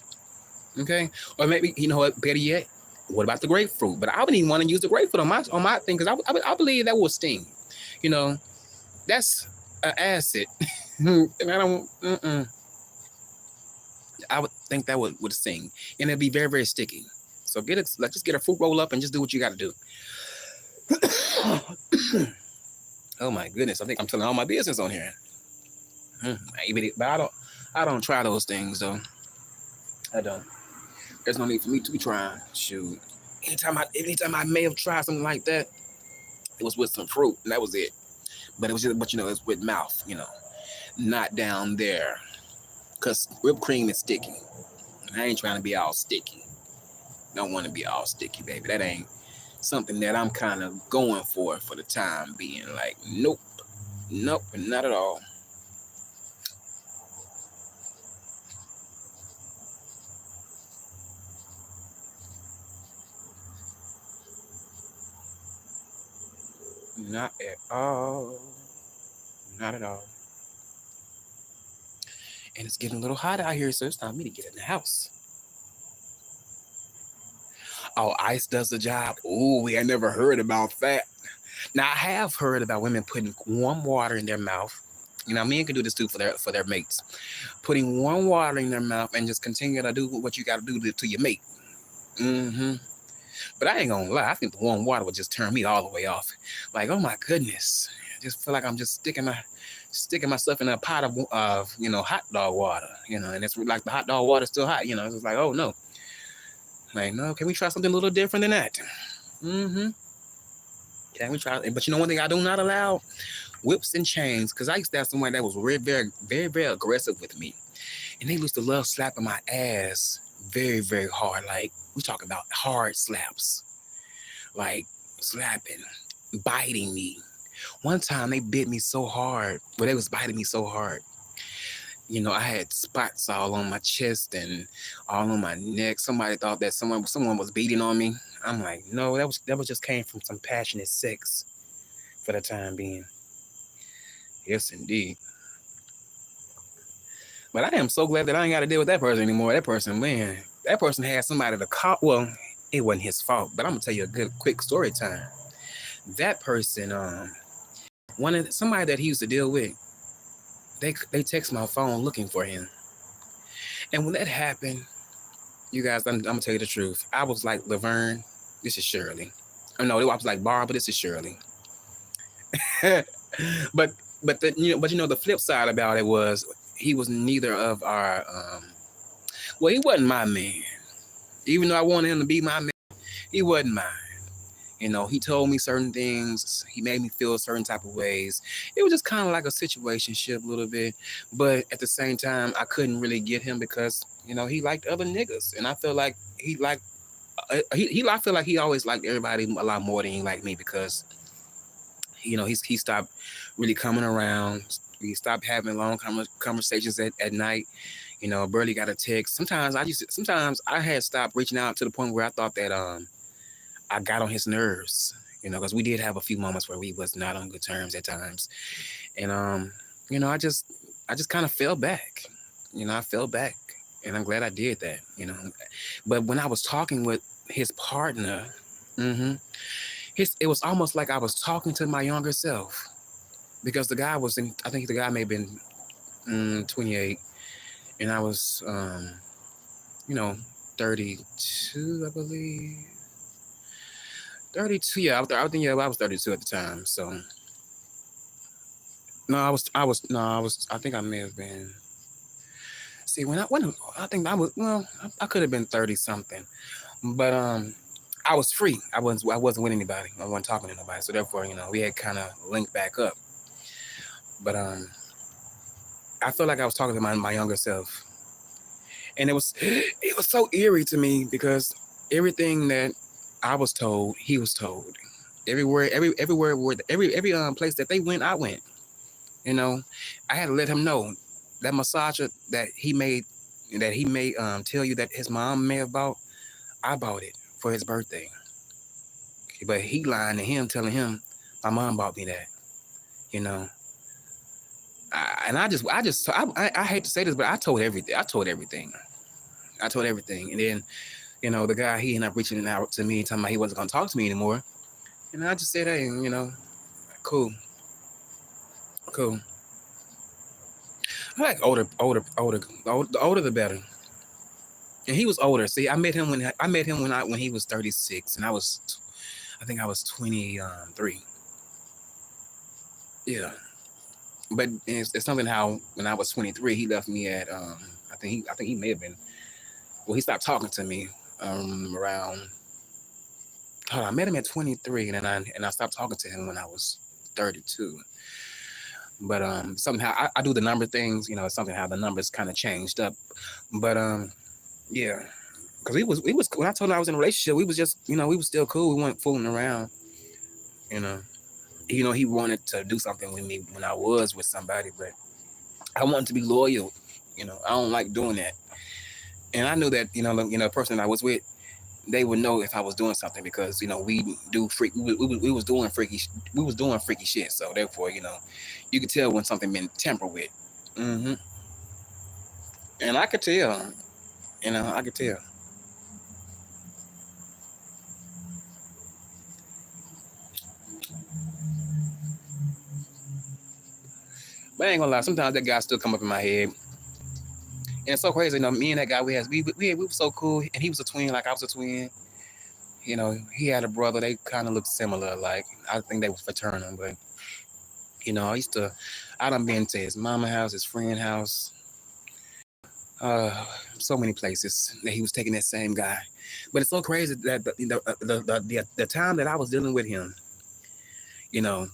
okay, or maybe what, better yet, what about the grapefruit? But I wouldn't even want to use the grapefruit on my thing, because I believe that will sting. you know that's an acid. And I don't. I would think that would sting, and it'd be very, very sticky. So let's just get a fruit roll up and just do what you got to do. Oh my goodness! I think I'm telling all my business on here. But I don't try those things though. I don't. There's no need for me to be trying. Shoot. Anytime I may have tried something like that, it was with some fruit, and that was it. But it was just, but it's with mouth, not down there, cause whipped cream is sticky. I ain't trying to be all sticky. Don't want to be all sticky, baby. That ain't something that I'm kind of going for the time being. Like, nope, nope, not at all. Not at all. Not at all. And it's getting a little hot out here, so it's time for me to get in the house. Oh, ice does the job. Oh, we had never heard about that. Now I have heard about women putting warm water in their mouth. Men can do this too for their mates. Putting warm water in their mouth and just continue to do what you got to do to your mate. Mm-hmm. But I ain't gonna lie, I think the warm water would just turn me all the way off. Like, oh my goodness, I just feel like I'm just sticking myself in a pot of hot dog water. And it's like the hot dog water is still hot. It's just like, oh no, like, no, can we try something a little different than that? Mm-hmm. Can we try? But one thing I do not allow: whips and chains. Because I used to have someone that was very, very, very, very aggressive with me, and they used to love slapping my ass very, very hard. Like, we talking about hard slaps, like slapping, biting me. One time they bit me so hard, but they was biting me so hard. I had spots all on my chest and all on my neck. Somebody thought that someone was beating on me. I'm like, no, that was just came from some passionate sex for the time being. Yes, indeed. But I am so glad that I ain't got to deal with that person anymore. That person, man, that person had somebody to call. Well, it wasn't his fault, but I'm gonna tell you a good, quick story time. That person, somebody that he used to deal with, they text my phone looking for him, and when that happened, you guys, I'm gonna tell you the truth. I was like, Laverne, this is Shirley. Oh no, I was like, Barbara, this is Shirley. but the flip side about it was he was neither of our. Well, he wasn't my man. Even though I wanted him to be my man, he wasn't mine. He told me certain things. He made me feel certain type of ways. It was just kind of like a situationship a little bit. But at the same time, I couldn't really get him because, he liked other niggas. And I feel like he liked, I feel like he always liked everybody a lot more than he liked me because, he stopped really coming around. He stopped having long conversations at night. Barely got a text. Sometimes I had stopped reaching out to the point where I thought that I got on his nerves. Because we did have a few moments where we was not on good terms at times, and I just kind of fell back. I fell back, and I'm glad I did that. But when I was talking with his partner, hmm it was almost like I was talking to my younger self because the guy was in. I think the guy may have been 28, and I was you know 32, I believe. 32, yeah. I was 32 at the time. So no, I think I may have been. See, when I think I was, well, I could have been 30 something, but I was free. I wasn't with anybody. I wasn't talking to nobody. So therefore, we had kind of linked back up. But I felt like I was talking to my younger self, and it was so eerie to me because everything that I was told, he was told. Everywhere, every place that they went, I went. You know, I had to let him know that massager that he may tell you that his mom may have bought. I bought it for his birthday, but he lying to him, telling him my mom bought me that. You know, and I hate to say this, but I told everything. I told everything. I told everything, and then the guy, he ended up reaching out to me, telling me he wasn't gonna talk to me anymore, and I just said, hey, cool, cool. I like the older the better. And he was older. See, I met him when he was 36, and I think I was 23. Yeah, but it's something how when I was 23, he left me at I think he may have been, well, he stopped talking to me around. Hold on, I met him at 23, and I stopped talking to him when I was 32. But somehow I do the number things. Something how the numbers kind of changed up. But yeah, because we was when I told him I was in a relationship, we was just we was still cool. We weren't fooling around. You know, he wanted to do something with me when I was with somebody, but I wanted to be loyal. I don't like doing that, and I knew that the person that I was with, they would know if I was doing something because we was doing freaky shit. So therefore, you could tell when something been tampered with. hmm And I could tell. I could tell. But I ain't gonna lie. Sometimes that guy still come up in my head, and it's so crazy. Me and that guy we were so cool, and he was a twin, like I was a twin. He had a brother. They kind of looked similar. Like I think they was fraternal, but I done been to his mama house, his friend house, uh, so many places that he was taking that same guy. But it's so crazy that the time that I was dealing with him,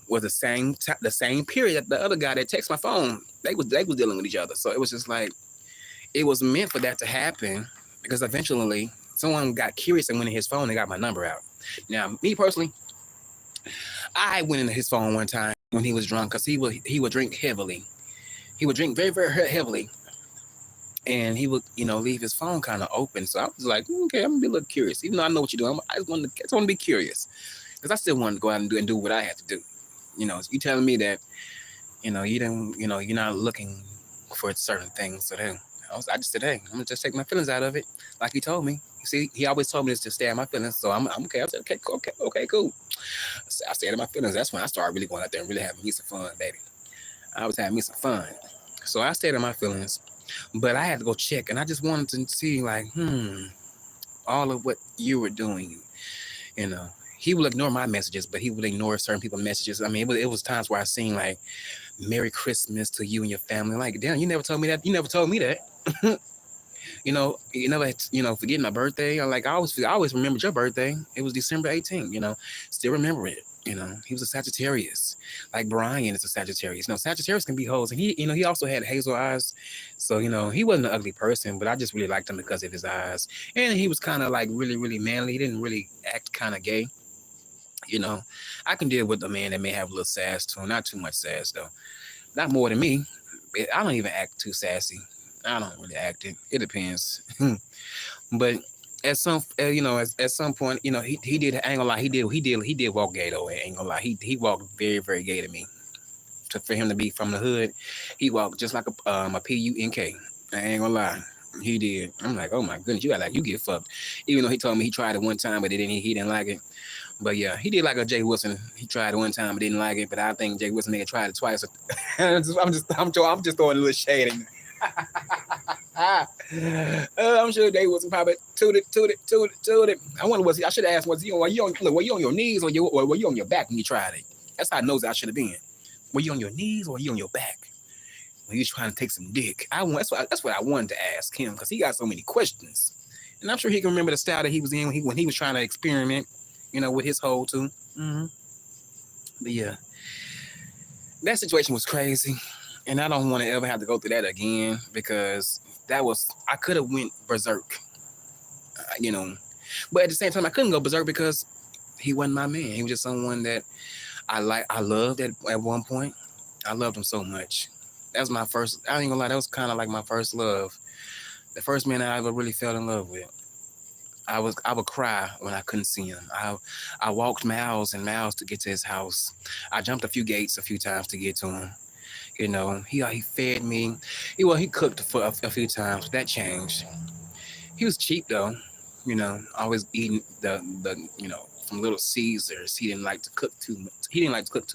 was the same period that the other guy that texted my phone. They was dealing with each other. So it was just like it was meant for that to happen because eventually someone got curious and went in his phone and got my number out. Now, me personally, I went into his phone one time when he was drunk because he would drink heavily. He would drink very, very heavily, and he would leave his phone kind of open. So I was like, okay, I'm gonna be a little curious, even though I know what you're doing. I just want to be curious because I still wanted to go out and do what I had to do. You telling me that you don't you're not looking for certain things. So then I just said, hey, I'm gonna just take my feelings out of it, like he told me. You see, he always told me to stay at my feelings. So I'm okay. I said, okay, cool, okay, cool. I stayed at my feelings. That's when I started really going out there and really having me some fun, baby. I was having me some fun. So I stayed in my feelings, but I had to go check, and I just wanted to see, like, all of what you were doing. You know, he would ignore my messages, but he would ignore certain people's messages. I mean, it was times where I seen like, "Merry Christmas to you and your family." Like, damn, you never told me that. You never told me that. You never, forgetting my birthday. I always remembered your birthday. It was December 18th. Still remember it. He was a Sagittarius, like Brian is a Sagittarius. Sagittarius can be hoes, and he also had hazel eyes, so he wasn't an ugly person, but I just really liked him because of his eyes, and he was kind of like really, really manly. He didn't really act kind of gay. You know, I can deal with a man that may have a little sass to him, not too much sass though, not more than me. I don't even act too sassy. I don't really act it. It depends. But at some, at some point, he did. I ain't gonna lie. He did walk gay though. I ain't gonna lie. He walked very, very gay to me. For him to be from the hood, he walked just like a punk. I ain't gonna lie. He did. I'm like, oh my goodness, you got like you get fucked. Even though he told me he tried it one time, but he didn't like it. But yeah, he did like a Jay Wilson. He tried it one time, but didn't like it. But I think Jay Wilson may have tried it twice. I'm just throwing a little shade. I'm sure Jay Wilson probably tooted. I wonder I should have asked were you on your knees or were you on your back when you tried it? That's how I knows I should have been. Were you on your knees or were you on your back when you was trying to take some dick? That's what I wanted to ask him because he got so many questions, and I'm sure he can remember the style that he was in when he was trying to experiment, with his hole too. Mm-hmm. But yeah, that situation was crazy, and I don't want to ever have to go through that again because I could have went berserk, you know, but at the same time I couldn't go berserk because he wasn't my man. He was just someone that I loved at one point. I loved him so much. That was my first. I ain't gonna lie. That was kind of like my first love. The first man I ever really fell in love with. I would cry when I couldn't see him. I walked miles and miles to get to his house. I jumped a few gates a few times to get to him. He fed me. He cooked for a few times. That changed. He was cheap though. Always eating the from Little Caesars. He didn't like to cook too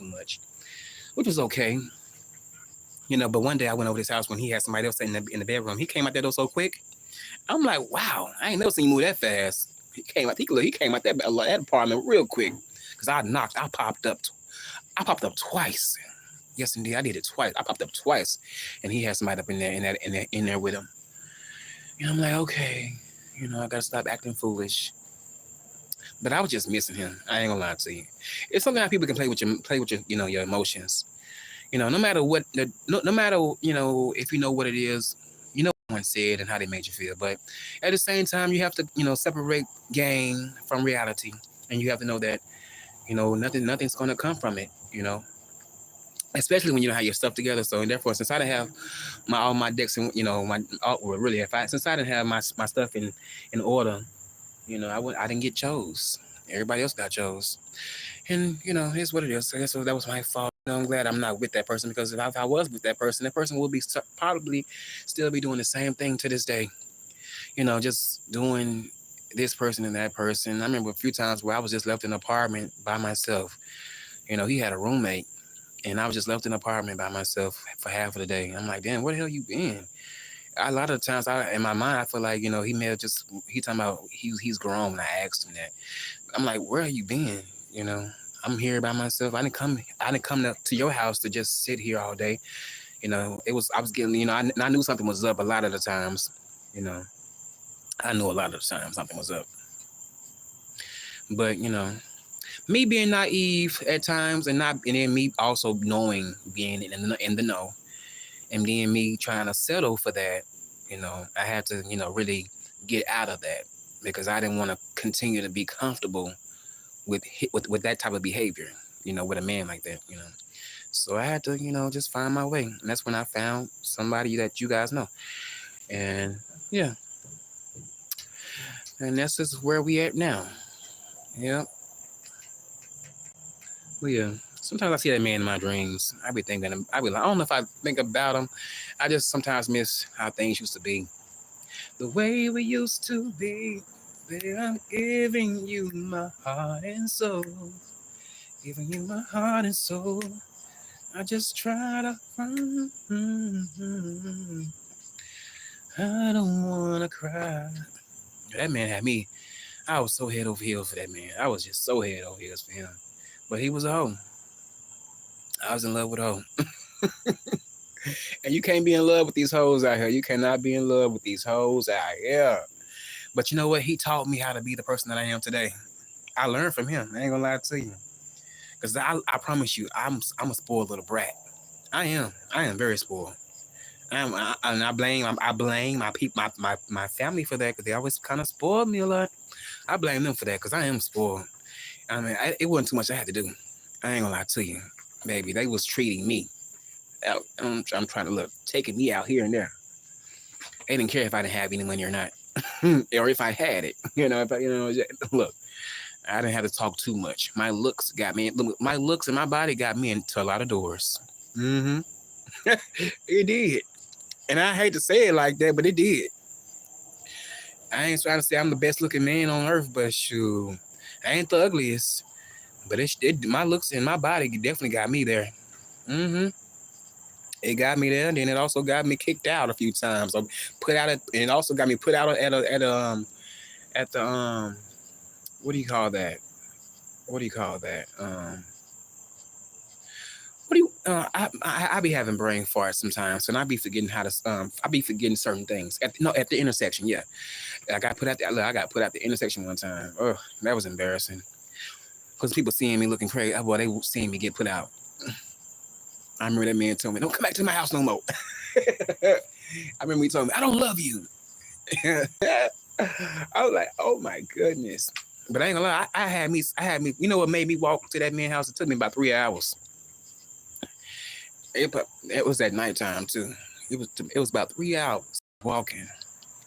much. Which was okay. But one day I went over to his house when he had somebody else in the bedroom. He came out that door so quick. I'm like, wow, I ain't never seen you move that fast. He came out that apartment real quick. Cause I popped up twice. Yes, indeed, I did it twice. I popped up twice, and he had somebody up in there with him. I'm like, okay, I gotta stop acting foolish. But I was just missing him. I ain't gonna lie to you. It's something how people can play with your your emotions. No matter what, no matter if you know what it is, what one said and how they made you feel. But at the same time, you have to separate game from reality, and you have to know that nothing's gonna come from it. Especially when you don't have your stuff together. So and therefore, since I didn't have all my decks and since I didn't have my stuff in order, I didn't get chose. Everybody else got chose, and here's what it is. I guess that was my fault. I'm glad I'm not with that person because if I was with that person will be probably still be doing the same thing to this day. Just doing this person and that person. I remember a few times where I was just left in an apartment by myself. He had a roommate. And I was just left in an apartment by myself for half of the day. I'm like, damn, where the hell you been? A lot of times, in my mind, I feel like he may have he talking about he's grown. And I asked him that. I'm like, where have you been? I'm here by myself. I didn't come to your house to just sit here all day. I was getting I knew something was up a lot of the times. I knew a lot of the times something was up. But me being naive at times and then me also knowing being in the know and then me trying to settle for that, I had to, really get out of that because I didn't want to continue to be comfortable with that type of behavior, with a man like that, So I had to, just find my way. And that's when I found somebody that you guys know. And yeah. And that's just where we at now. Yeah. Well, yeah. Sometimes I see that man in my dreams. I be thinking, I don't know if I think about him. I just sometimes miss how things used to be. The way we used to be. Baby, I'm giving you my heart and soul. Giving you my heart and soul. I just try to I don't wanna cry. That man had me. I was so head over heels for that man. I was just so head over heels for him. But he was a hoe. I was in love with a hoe. And you can't be in love with these hoes out here. You cannot be in love with these hoes out here. But you know what? He taught me how to be the person that I am today. I learned from him. I ain't gonna lie to you. Because I promise you, I'm a spoiled little brat. I am very spoiled. I blame my family for that because they always kind of spoiled me a lot. I blame them for that because I am spoiled. I mean, it wasn't too much I had to do. I ain't gonna lie to you, baby. They was treating me. I'm trying to taking me out here and there. They didn't care if I didn't have any money or not, or if I had it. Look, I didn't have to talk too much. My looks got me. My looks and my body got me into a lot of doors. Mm-hmm. It did, and I hate to say it like that, but it did. I ain't trying to say I'm the best looking man on earth, but shoot, I ain't the ugliest. But my looks and my body definitely got me there. Mm-hmm. It got me there, and then it also got me kicked out a few times. So put out, and it also got me put out at the what do you call that? What do you call that? What do you? I be having brain farts sometimes, and I be forgetting how to. I be forgetting certain things. At the intersection, yeah. I got put out. I got put out the intersection one time. Oh, that was embarrassing. Because people seeing me looking crazy. Well, they seeing me get put out. I remember that man told me, "Don't come back to my house no more." I remember he told me, "I don't love you." I was like, "Oh my goodness!" But I ain't gonna lie. I had me. You know what made me walk to that man's house? It took me about 3 hours. It was at nighttime too. It was about 3 hours walking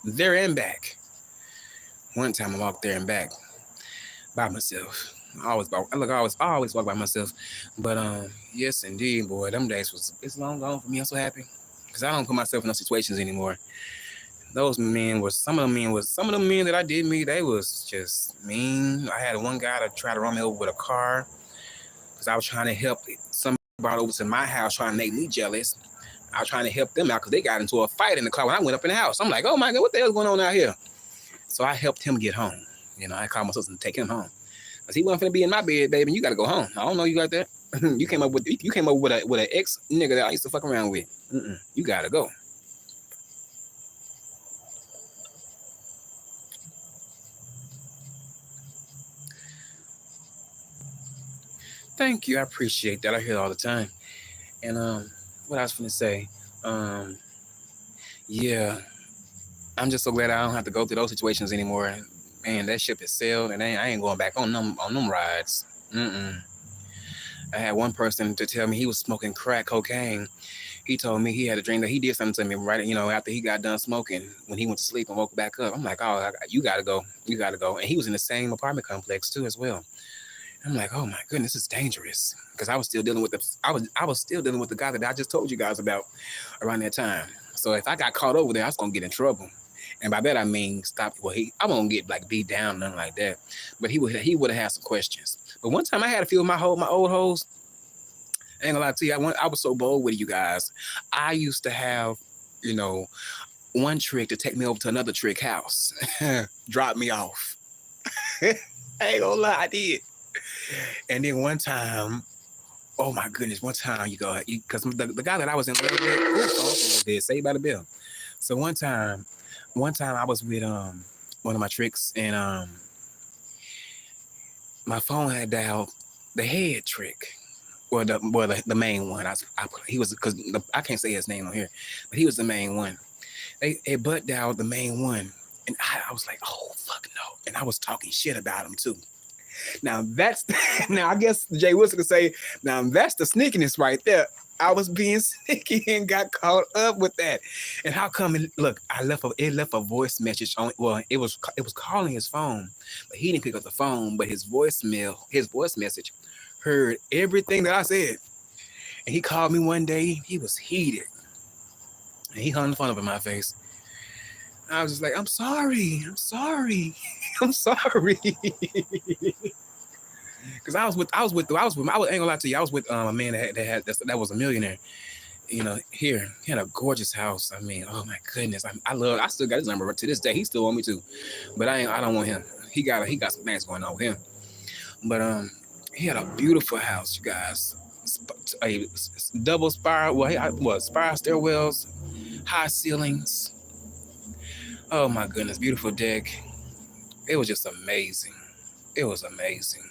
there and back. One time I walked there and back by myself. I always walk by myself. But yes indeed, boy, them days it's long gone for me. I'm so happy. Because I don't put myself in those situations anymore. Those men was some of them men that I did meet, they was just mean. I had one guy that tried to run me over with a car because I was trying to help somebody brought over to my house trying to make me jealous. I was trying to help them out because they got into a fight in the car when I went up in the house. I'm like, oh my God, what the hell's going on out here? So I helped him get home. I called my sister and take him home. Because he wasn't finna be in my bed, baby. You gotta go home. I don't know you got that. you came up with an ex nigga that I used to fuck around with. You gotta go. Thank you. I appreciate that. I hear it all the time. And what I was finna say, yeah, I'm just so glad I don't have to go through those situations anymore. Man, that ship has sailed, and I ain't going back on them rides. I had one person to tell me he was smoking crack cocaine. He told me he had a dream that he did something to me right, after he got done smoking when he went to sleep and woke back up. I'm like, oh, you gotta go, And he was in the same apartment complex too as well. I'm like, oh my goodness, it's dangerous because I was still dealing with the guy that I just told you guys about around that time. So if I got caught over there, I was gonna get in trouble. And by that I mean stop. Well, I won't get like beat down, nothing like that. But he would have had some questions. But one time I had a few of my old hoes. I ain't gonna lie to you, I was so bold with you guys. I used to have, one trick to take me over to another trick house, drop me off. I ain't gonna lie, I did. And then one time, oh my goodness, because the guy that I was in love with, did Saved by the Bell. So one time I was with one of my tricks, and my phone had dialed the head trick, or the main one. He was, because I can't say his name on here, but he was the main one. They butt dialed the main one, and I was like, oh fuck no, and I was talking shit about him too. Now I guess Jay Wilson could say, now that's the sneakiness right there. I was being sneaky and got caught up with that. And how come? It left a voice message on. Well, it was calling his phone, but he didn't pick up the phone. But his voice message, heard everything that I said. And he called me one day. He was heated, and he hung the phone up in my face. I was just like, I'm sorry. I'm sorry. Because I ain't gonna lie to you. I was with a man that was a millionaire. He had a gorgeous house. I mean, oh my goodness. I still got his number to this day. He still want me to, but I don't want him. He got some things going on with him. But he had a beautiful house, you guys. A double spiral. Spiral stairwells, high ceilings. Oh my goodness, beautiful deck. It was just amazing. It was amazing.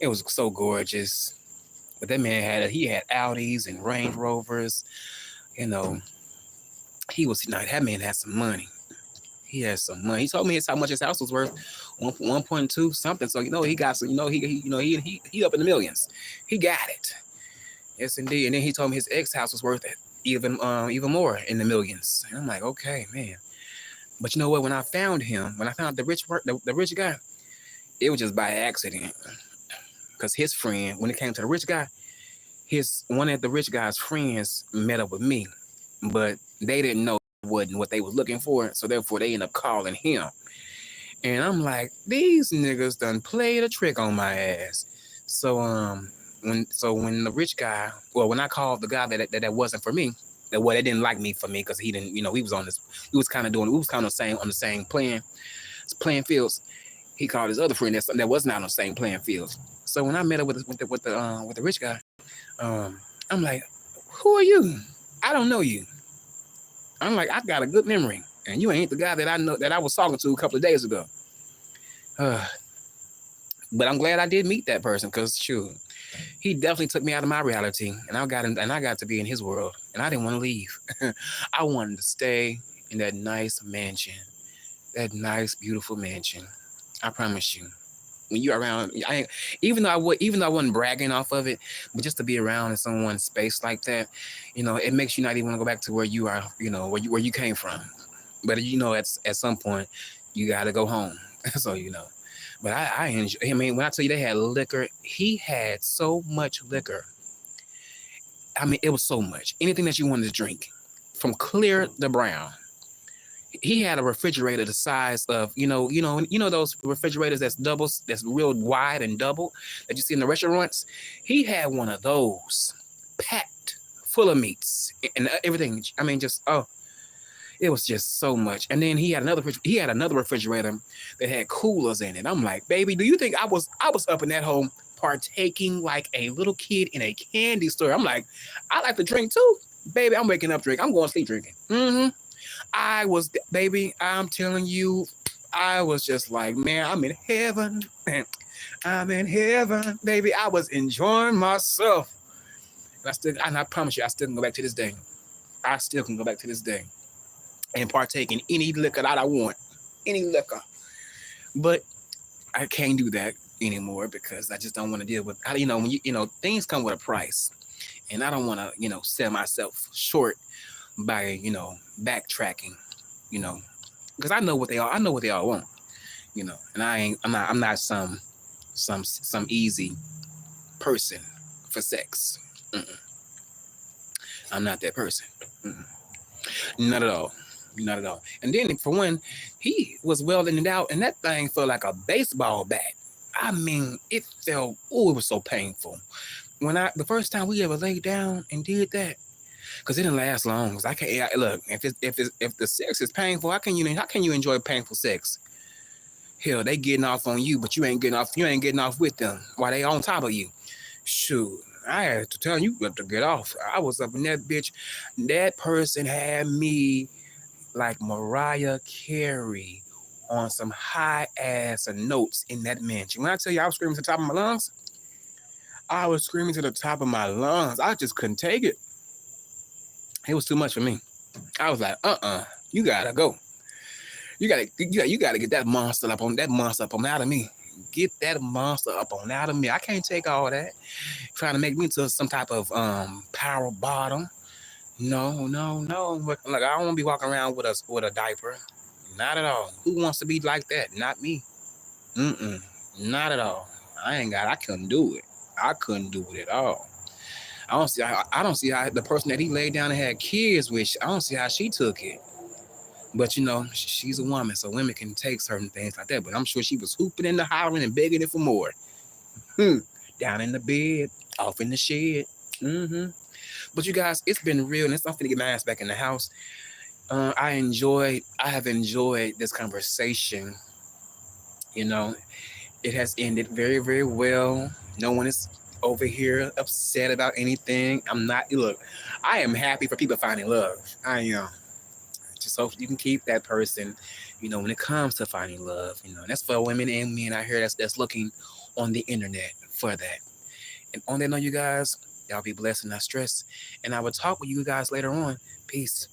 It was so gorgeous. But that man had Audis and Range Rovers. That man had some money. He had some money. He told me how much his house was worth, 1.2 something. So he got some. He up in the millions. He got it. Yes, indeed. And then he told me his ex house was worth even more in the millions. And I'm like, okay, man. But you know what? When I found him, when I found the rich guy, it was just by accident. Because his friend, when it came to the rich guy, his one of the rich guy's friends met up with me, but they didn't know wasn't what they was looking for, so therefore they ended up calling him. And I'm like, these niggas done played a trick on my ass. So when the rich guy, well, when I called the guy that wasn't for me, that well, they didn't like me for me because he didn't, he was on this, we was kind of same on the same playing fields. He called his other friend that was not on the same playing fields. So when I met up with the rich guy, I'm like, who are you? I don't know you. I'm like, I got a good memory, and you ain't the guy that I know that I was talking to a couple of days ago. But I'm glad I did meet that person because shoot, he definitely took me out of my reality, and I got to be in his world, and I didn't want to leave. I wanted to stay in that nice mansion, that nice beautiful mansion. I promise you. When you're around, even though I wasn't bragging off of it, but just to be around in someone's space like that, it makes you not even want to go back to where you are, where you came from. But at some point, you got to go home. So But I enjoy. I mean, when I tell you they had liquor, he had so much liquor. I mean, it was so much. Anything that you wanted to drink, from clear to brown. He had a refrigerator the size of those refrigerators that's real wide and double that you see in the restaurants. He had one of those packed full of meats and everything. I mean, it was just so much. And then he had another refrigerator that had coolers in it. I'm like, baby, do you think I was up in that home partaking like a little kid in a candy store? I'm like, I like to drink too, baby. I'm waking up drinking. I'm going to sleep drinking. Baby, I'm telling you, I was just like, man, I'm in heaven. I'm in heaven, baby. I was enjoying myself. And I promise you, I still can go back to this day. I still can go back to this day and partake in any liquor that I want. Any liquor. But I can't do that anymore because I just don't want to deal with, when things come with a price. And I don't want to, sell myself short by backtracking, because I know what they all want, and I'm not some easy person for sex. I'm not that person. Not at all. And then for one, he was welding it out, and that thing felt like a baseball bat. I mean, it was so painful. The first time we ever laid down and did that, because it didn't last long. Cause I can't look if the sex is painful, how can you enjoy painful sex? Hell, they getting off on you, but you ain't getting off with them while they on top of you. Shoot, I had to tell you to get off. I was up in that bitch. That person had me like Mariah Carey on some high ass notes in that mansion. When I tell you I was screaming to the top of my lungs, I was screaming to the top of my lungs. I just couldn't take it. It was too much for me. I was like, you gotta go. You gotta get that monster up on out of me. Get that monster up on out of me. I can't take all that. Trying to make me to some type of power bottom. No. Like I don't want to be walking around with a diaper. Not at all. Who wants to be like that? Not me. Not at all. I couldn't do it. I couldn't do it at all. I don't see how the person that he laid down and had kids with, I don't see how she took it. But she's a woman, so women can take certain things like that. But I'm sure she was hooping and hollering and begging it for more. Down in the bed, off in the shed. But you guys, it's been real, and I'm finna get my ass back in the house. I have enjoyed this conversation. It has ended very, very well. No one is over here upset about anything. I'm not. Look, I am happy for people finding love. I am. Just hope you can keep that person, when it comes to finding love. And that's for women and men out here that's looking on the internet for that. And on that note, you guys, y'all be blessed and not stressed. And I will talk with you guys later on. Peace.